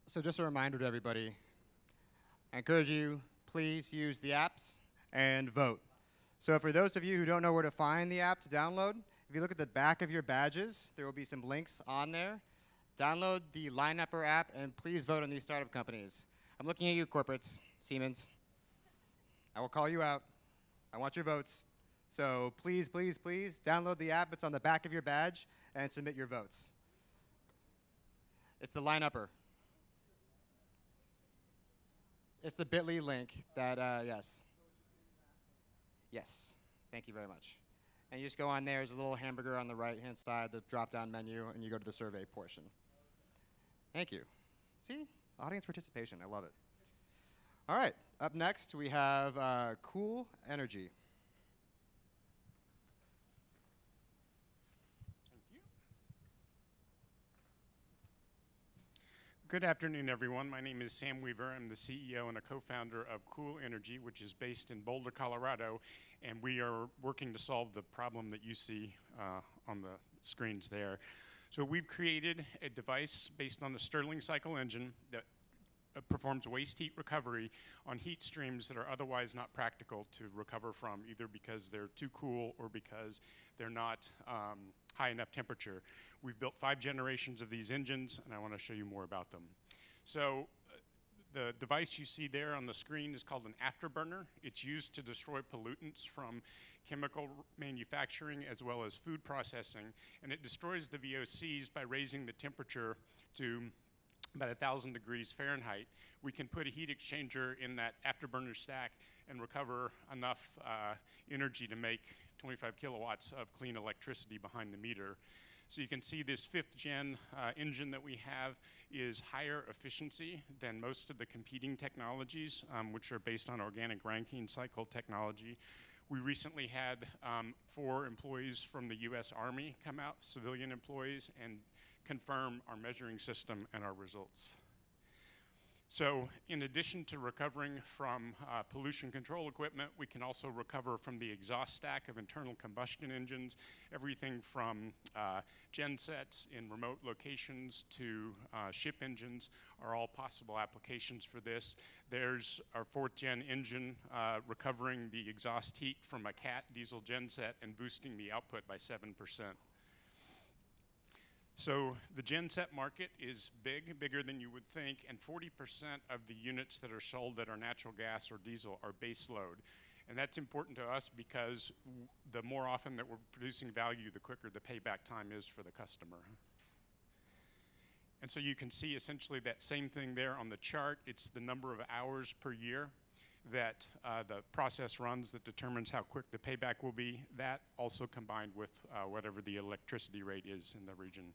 So just a reminder to everybody, I encourage you, please use the apps and vote. So for those of you who don't know where to find the app to download, if you look at the back of your badges, there will be some links on there. Download the Lineupper app and please vote on these startup companies. I'm looking at you, corporates, Siemens. I will call you out. I want your votes. So please, please, please download the app. It's on the back of your badge and submit your votes. It's the line-upper. It's the bit.ly link that, yes. Yes, thank you very much. And you just go on there, there's a little hamburger on the right-hand side, the drop-down menu, and you go to the survey portion. Thank you. See, audience participation, I love it. All right, up next we have Cool Energy. Good afternoon, everyone. My name is Sam Weaver. I'm the CEO and a co-founder of Cool Energy, which is based in Boulder, Colorado, and we are working to solve the problem that you see on the screens there. So we've created a device based on the Stirling cycle engine that performs waste heat recovery on heat streams that are otherwise not practical to recover from, either because they're too cool or because they're not high enough temperature. We've built 5 generations of these engines, and I want to show you more about them. So the device you see there on the screen is called an afterburner. It's used to destroy pollutants from chemical manufacturing as well as food processing, and it destroys the VOCs by raising the temperature to about 1,000 degrees Fahrenheit. We can put a heat exchanger in that afterburner stack and recover enough energy to make 25 kilowatts of clean electricity behind the meter. So you can see this 5th gen engine that we have is higher efficiency than most of the competing technologies, which are based on organic Rankine cycle technology. We recently had 4 employees from the US Army come out, civilian employees, and confirm our measuring system and our results. So in addition to recovering from pollution control equipment, we can also recover from the exhaust stack of internal combustion engines, everything from gensets in remote locations to ship engines are all possible applications for this. There's our 4th gen engine recovering the exhaust heat from a CAT diesel genset and boosting the output by 7%. So the genset market is bigger than you would think, and 40% of the units that are sold that are natural gas or diesel are base load. And that's important to us because the more often that we're producing value, the quicker the payback time is for the customer. And so you can see essentially that same thing there on the chart. It's the number of hours per year that the process runs that determines how quick the payback will be. That also combined with whatever the electricity rate is in the region.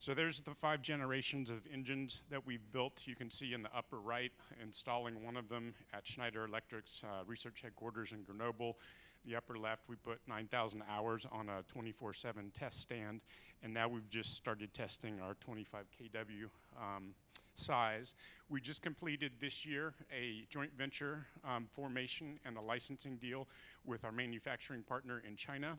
So there's the 5 generations of engines that we've built. You can see in the upper right, installing one of them at Schneider Electric's research headquarters in Grenoble. The upper left, we put 9,000 hours on a 24/7 test stand, and now we've just started testing our 25 kW size. We just completed this year a joint venture formation and a licensing deal with our manufacturing partner in China.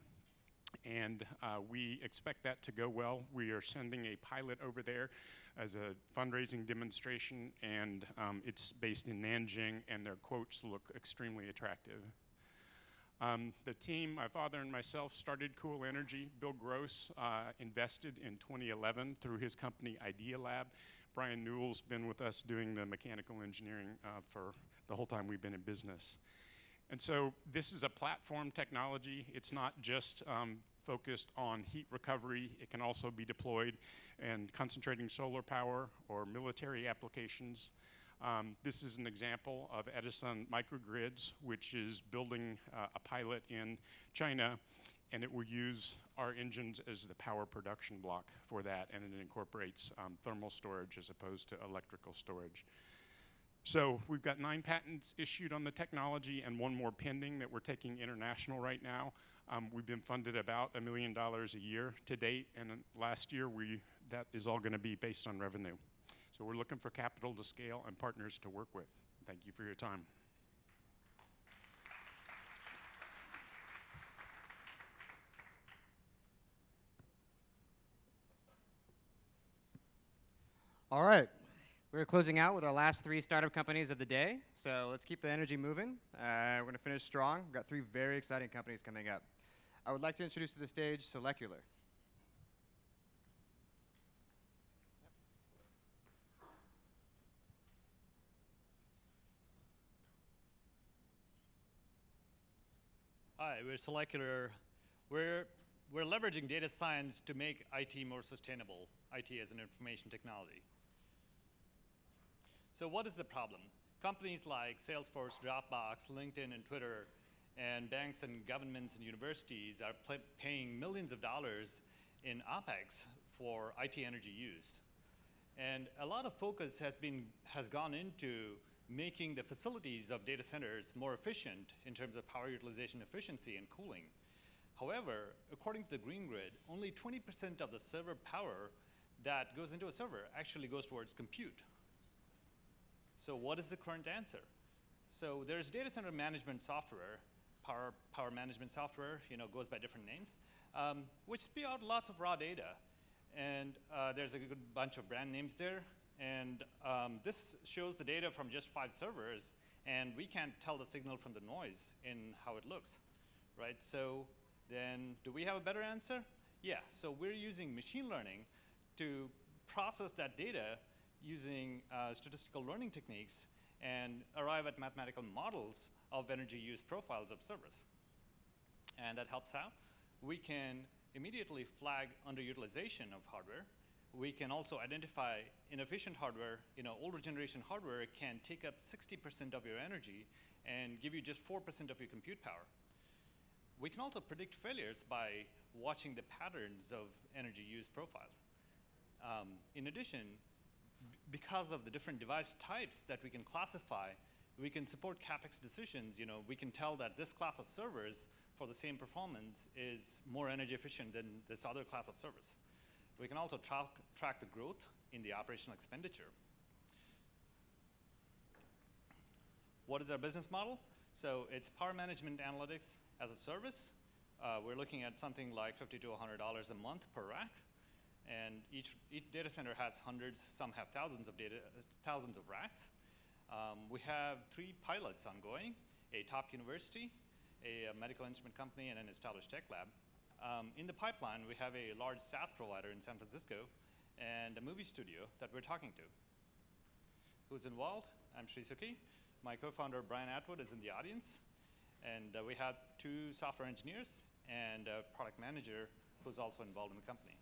And we expect that to go well. We are sending a pilot over there as a fundraising demonstration, and it's based in Nanjing, and their quotes look extremely attractive. The team, my father and myself, started Cool Energy. Bill Gross invested in 2011 through his company Idea Lab. Brian Newell's been with us doing the mechanical engineering for the whole time we've been in business. And so this is a platform technology. It's not just focused on heat recovery. It can also be deployed in concentrating solar power or military applications. This is an example of Edison Microgrids, which is building a pilot in China, and it will use our engines as the power production block for that, and it incorporates thermal storage as opposed to electrical storage. So we've got 9 patents issued on the technology and 1 more pending that we're taking international right now. We've been funded about $1 million a year to date, and last year that is all going to be based on revenue. So we're looking for capital to scale and partners to work with. Thank you for your time. All right. We're closing out with our last 3 startup companies of the day, so let's keep the energy moving. We're going to finish strong. We've got 3 very exciting companies coming up. I would like to introduce to the stage Selector. Hi, we're Selector. We're leveraging data science to make IT more sustainable, IT as an information technology. So what is the problem? Companies like Salesforce, Dropbox, LinkedIn, and Twitter, and banks and governments and universities are paying millions of dollars in OpEx for IT energy use. And a lot of focus has gone into making the facilities of data centers more efficient in terms of power utilization efficiency and cooling. However, according to the Green Grid, only 20% of the server power that goes into a server actually goes towards compute. So what is the current answer? So there's data center management software, power management software, goes by different names, which spew out lots of raw data. And there's a good bunch of brand names there. And this shows the data from just 5 servers, and we can't tell the signal from the noise in how it looks, right? So then do we have a better answer? Yeah, so we're using machine learning to process that data using statistical learning techniques and arrive at mathematical models of energy use profiles of servers. And that helps how? We can immediately flag underutilization of hardware. We can also identify inefficient hardware. Older generation hardware can take up 60% of your energy and give you just 4% of your compute power. We can also predict failures by watching the patterns of energy use profiles. In addition, because of the different device types that we can classify, we can support CapEx decisions. We can tell that this class of servers for the same performance is more energy efficient than this other class of servers. We can also track the growth in the operational expenditure. What is our business model? So it's power management analytics as a service. We're looking at something like $50 to $100 a month per rack. And each data center has hundreds, some have thousands of racks. We have 3 pilots ongoing, a top university, a medical instrument company, and an established tech lab. In the pipeline, we have a large SaaS provider in San Francisco and a movie studio that we're talking to. Who's involved? I'm Sri Suki. My co-founder, Brian Atwood, is in the audience. And we have 2 software engineers and a product manager who's also involved in the company.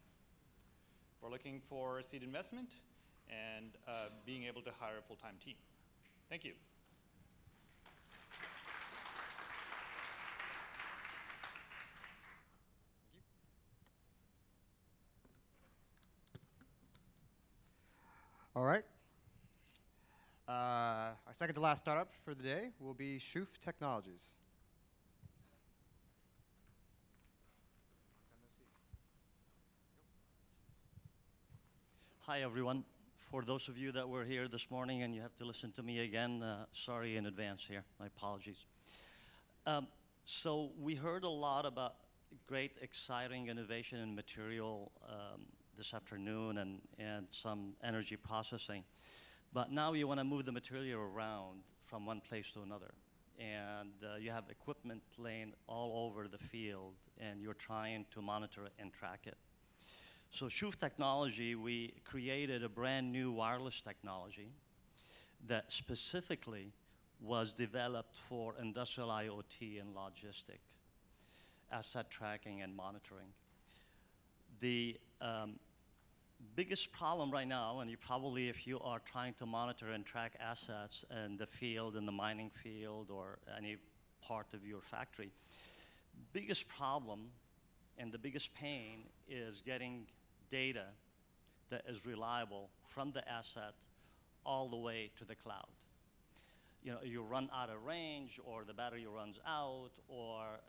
We're looking for seed investment and being able to hire a full-time team. Thank you. All right. Our second to last startup for the day will be Shoof Technologies. Hi, everyone. For those of you that were here this morning and you have to listen to me again, sorry in advance here. My apologies. So we heard a lot about great, exciting innovation in material this afternoon and some energy processing. But now you want to move the material around from one place to another. And you have equipment laying all over the field, and you're trying to monitor it and track it. So Shoof Technology, we created a brand new wireless technology that specifically was developed for industrial IoT and logistic asset tracking and monitoring. The biggest problem right now, and you probably, if you are trying to monitor and track assets in the field, in the mining field, or any part of your factory, biggest problem and the biggest pain is getting data that is reliable from the asset all the way to the cloud. You run out of range, or the battery runs out, or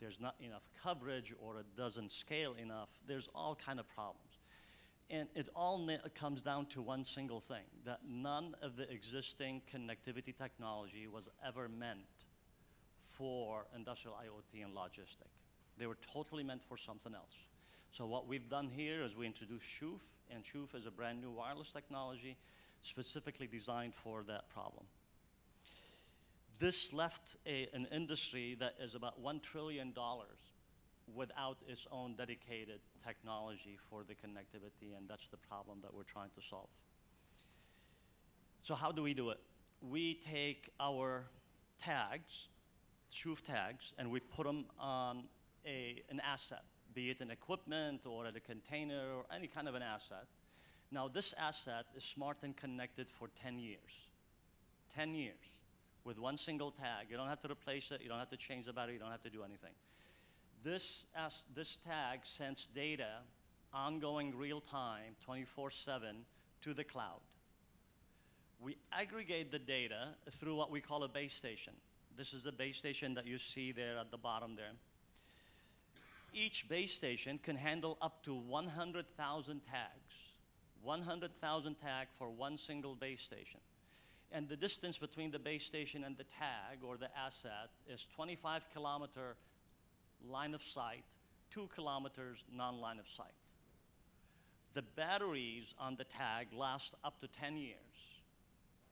there's not enough coverage, or it doesn't scale enough. There's all kind of problems. And it all comes down to one single thing, that none of the existing connectivity technology was ever meant for industrial IoT and logistic. They were totally meant for something else. So what we've done here is we introduced Shoof, and Shoof is a brand new wireless technology specifically designed for that problem. This left an industry that is about $1 trillion without its own dedicated technology for the connectivity, and that's the problem that we're trying to solve. So how do we do it? We take our tags, Shoof tags, and we put them on an asset, be it an equipment or a container or any kind of an asset. Now this asset is smart and connected for 10 years. 10 years with one single tag. You don't have to replace it, you don't have to change the battery, you don't have to do anything. This tag sends data, ongoing real time, 24/7, to the cloud. We aggregate the data through what we call a base station. This is the base station that you see there at the bottom there. Each base station can handle up to 100,000 tags. 100,000 tags for one single base station. And the distance between the base station and the tag or the asset is 25-kilometer line of sight, 2 kilometers non-line of sight. The batteries on the tag last up to 10 years.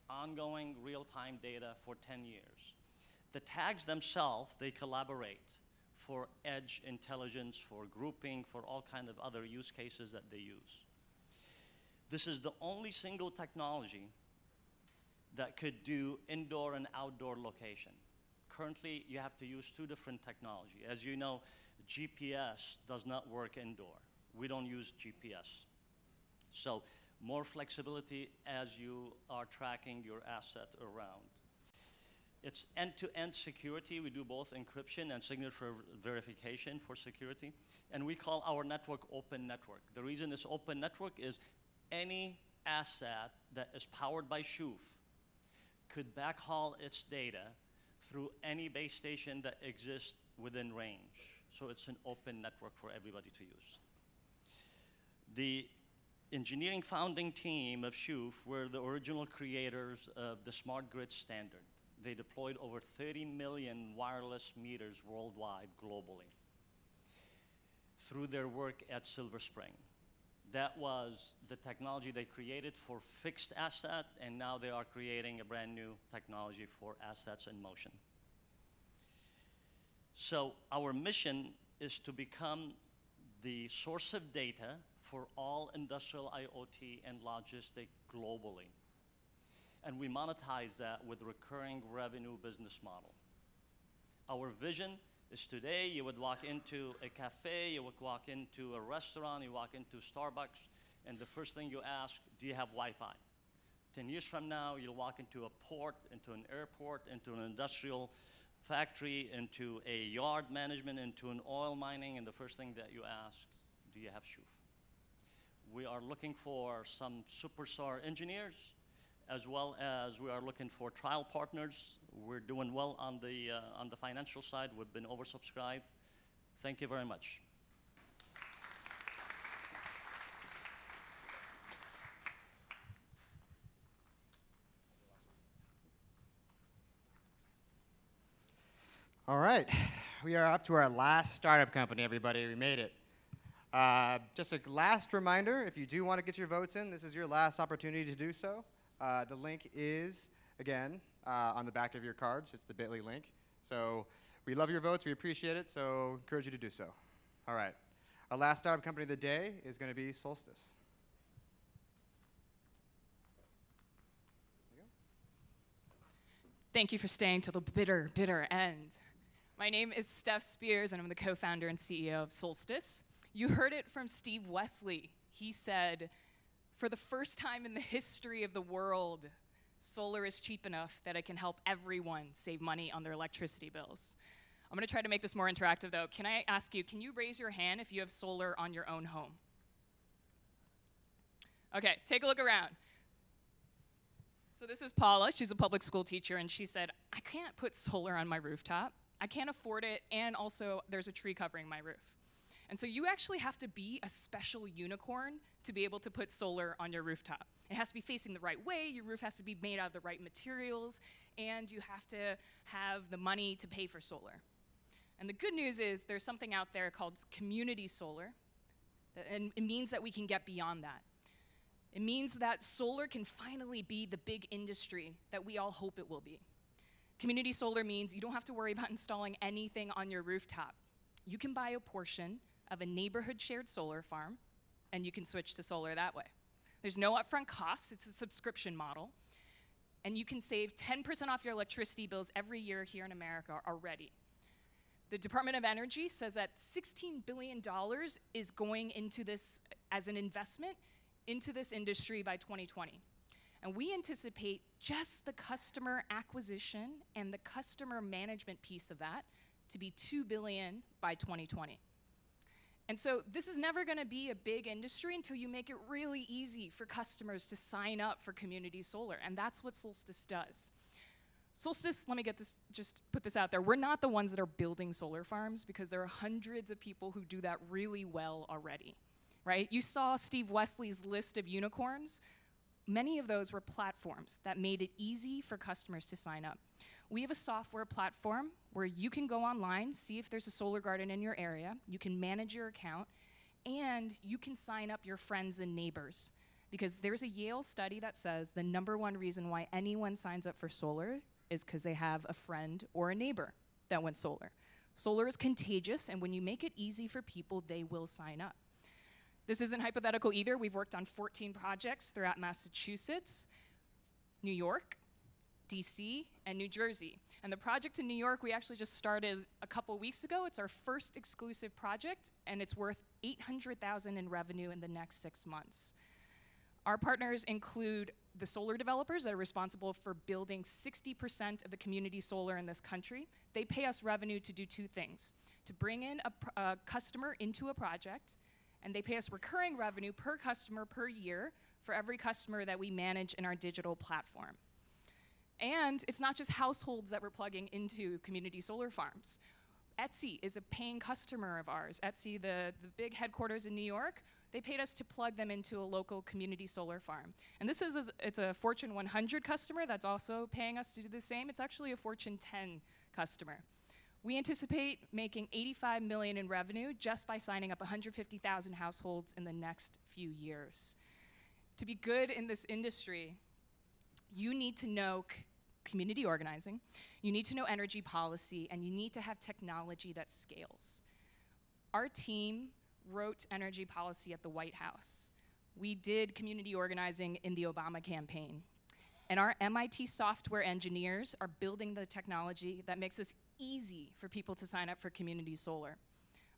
Ongoing real-time data for 10 years. The tags themselves, they collaborate for edge intelligence, for grouping, for all kinds of other use cases that they use. This is the only single technology that could do indoor and outdoor location. Currently, you have to use 2 different technology. As you know, GPS does not work indoor. We don't use GPS. So more flexibility as you are tracking your asset around. It's end-to-end security. We do both encryption and signature verification for security. And we call our network open network. The reason it's open network is any asset that is powered by Shoof could backhaul its data through any base station that exists within range. So it's an open network for everybody to use. The engineering founding team of Shoof were the original creators of the smart grid standard. They deployed over 30 million wireless meters worldwide, globally, through their work at Silver Spring. That was the technology they created for fixed asset, and now they are creating a brand new technology for assets in motion. So our mission is to become the source of data for all industrial IoT and logistics globally. And we monetize that with recurring revenue business model. Our vision is today you would walk into a cafe, you would walk into a restaurant, you walk into Starbucks, and the first thing you ask, do you have Wi-Fi? 10 years from now, you'll walk into a port, into an airport, into an industrial factory, into a yard management, into an oil mining, and the first thing that you ask, do you have Shoof? We are looking for some superstar engineers, as well as we are looking for trial partners. We're doing well on the financial side. We've been oversubscribed. Thank you very much. All right, we are up to our last startup company, everybody. We made it. Just a last reminder, if you do want to get your votes in, this is your last opportunity to do so. The link is, again, on the back of your cards. It's the bit.ly link. So we love your votes. We appreciate it. So encourage you to do so. All right. Our last startup company of the day is going to be Solstice. Thank you for staying till the bitter, bitter end. My name is Steph Spears, and I'm the co-founder and CEO of Solstice. You heard it from Steve Wesley. He said, for the first time in the history of the world, solar is cheap enough that it can help everyone save money on their electricity bills. I'm going to try to make this more interactive, though. Can I ask you, can you raise your hand if you have solar on your own home? Okay, take a look around. So this is Paula. She's a public school teacher, and she said, I can't put solar on my rooftop. I can't afford it, and also there's a tree covering my roof. And so you actually have to be a special unicorn to be able to put solar on your rooftop. It has to be facing the right way, your roof has to be made out of the right materials, and you have to have the money to pay for solar. And the good news is there's something out there called community solar, and it means that we can get beyond that. It means that solar can finally be the big industry that we all hope it will be. Community solar means you don't have to worry about installing anything on your rooftop. You can buy a portion of a neighborhood shared solar farm, and you can switch to solar that way. There's no upfront costs. It's a subscription model. And you can save 10% off your electricity bills every year here in America already. The Department of Energy says that $16 billion is going into this as an investment into this industry by 2020. And we anticipate just the customer acquisition and the customer management piece of that to be $2 billion by 2020. And so this is never going to be a big industry until you make it really easy for customers to sign up for community solar, and that's what Solstice does. Solstice, let me just put this out there. We're not the ones that are building solar farms because there are hundreds of people who do that really well already, right? You saw Steve Wesley's list of unicorns. Many of those were platforms that made it easy for customers to sign up. We have a software platform where you can go online, see if there's a solar garden in your area, you can manage your account, and you can sign up your friends and neighbors. Because there's a Yale study that says the #1 reason why anyone signs up for solar is because they have a friend or a neighbor that went solar. Solar is contagious, and when you make it easy for people, they will sign up. This isn't hypothetical either. We've worked on 14 projects throughout Massachusetts, New York, DC, and New Jersey. And the project in New York, we actually just started a couple weeks ago. It's our first exclusive project, and it's worth $800,000 in revenue in the next 6 months. Our partners include the solar developers that are responsible for building 60% of the community solar in this country. They pay us revenue to do 2 things: to bring in a customer into a project, and they pay us recurring revenue per customer per year for every customer that we manage in our digital platform. And it's not just households that we're plugging into community solar farms. Etsy is a paying customer of ours. Etsy, the big headquarters in New York, they paid us to plug them into a local community solar farm. And it's a Fortune 100 customer that's also paying us to do the same. It's actually a Fortune 10 customer. We anticipate making $85 million in revenue just by signing up 150,000 households in the next few years. To be good in this industry, you need to know community organizing, you need to know energy policy, and you need to have technology that scales. Our team wrote energy policy at the White House. We did community organizing in the Obama campaign. And our MIT software engineers are building the technology that makes it easy for people to sign up for community solar.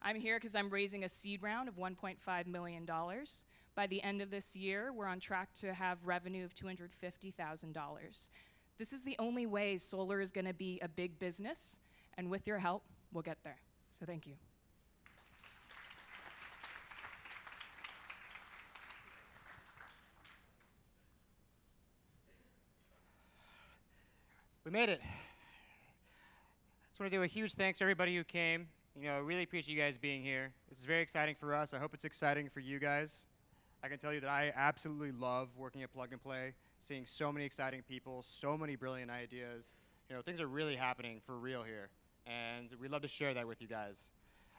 I'm here because I'm raising a seed round of $1.5 million. By the end of this year, we're on track to have revenue of $250,000. This is the only way solar is going to be a big business, and with your help, we'll get there. So thank you. We made it. I just want to do a huge thanks to everybody who came. Really appreciate you guys being here. This is very exciting for us. I hope it's exciting for you guys. I can tell you that I absolutely love working at Plug and Play, seeing so many exciting people, so many brilliant ideas. Things are really happening for real here, and we'd love to share that with you guys.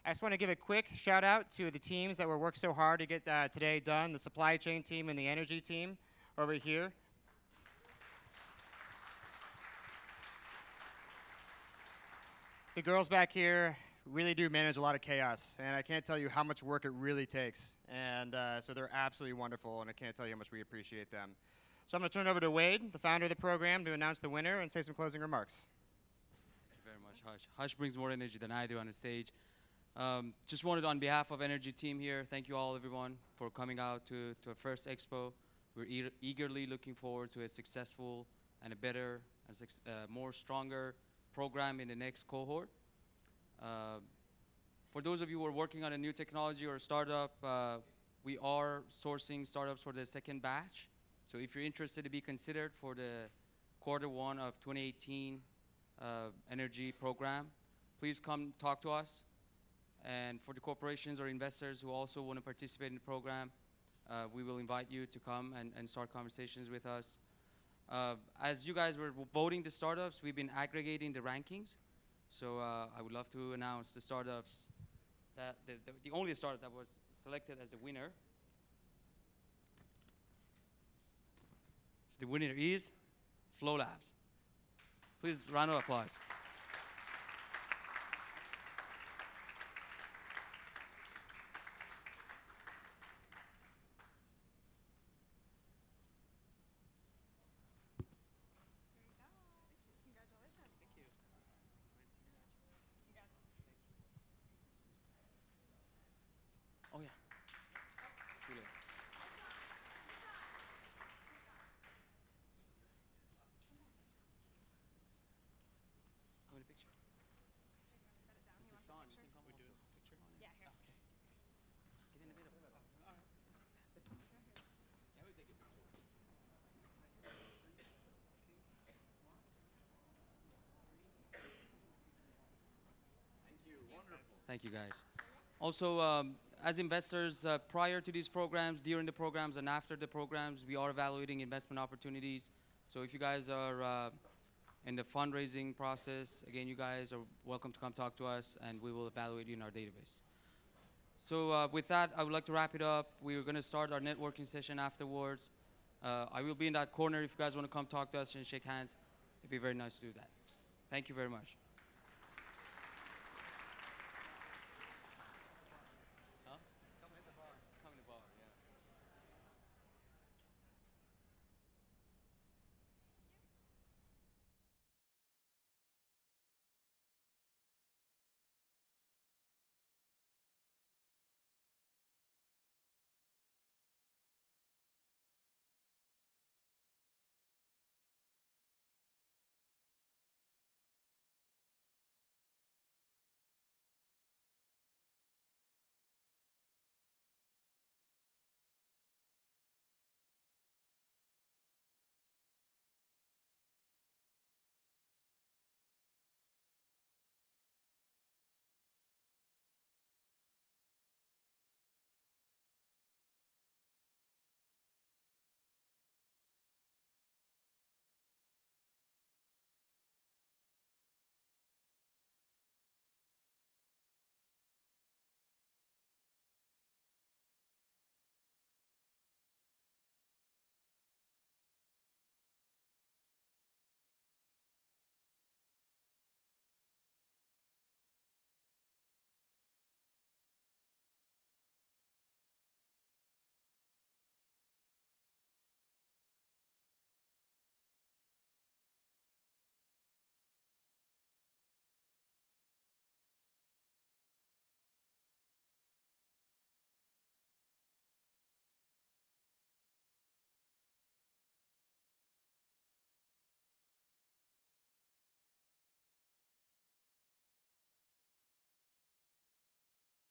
I just want to give a quick shout out to the teams that were worked so hard to get today done, the supply chain team and the energy team over here. The girls back here really do manage a lot of chaos, and I can't tell you how much work it really takes. And so they're absolutely wonderful, and I can't tell you how much we appreciate them. So I'm going to turn it over to Wade, the founder of the program, to announce the winner and say some closing remarks. Thank you very much, Hush. Hush brings more energy than I do on the stage. Just wanted, on behalf of Energy team here, thank you all, everyone, for coming out to our first expo. We're eagerly looking forward to a successful and a better, more stronger program in the next cohort. For those of you who are working on a new technology or a startup, we are sourcing startups for the second batch. So if you're interested to be considered for the Q1 of 2018 energy program, please come talk to us. And for the corporations or investors who also want to participate in the program, we will invite you to come and start conversations with us. As you guys were voting the startups, we've been aggregating the rankings. So I would love to announce the startups, the only startup that was selected as the winner. So the winner is Flow Labs. Please, round of applause. Thank you, guys. Also, as investors, prior to these programs, during the programs, and after the programs, we are evaluating investment opportunities. So if you guys are in the fundraising process, again, you guys are welcome to come talk to us, and we will evaluate you in our database. So with that, I would like to wrap it up. We're going to start our networking session afterwards. I will be in that corner if you guys want to come talk to us and shake hands. It'd be very nice to do that. Thank you very much.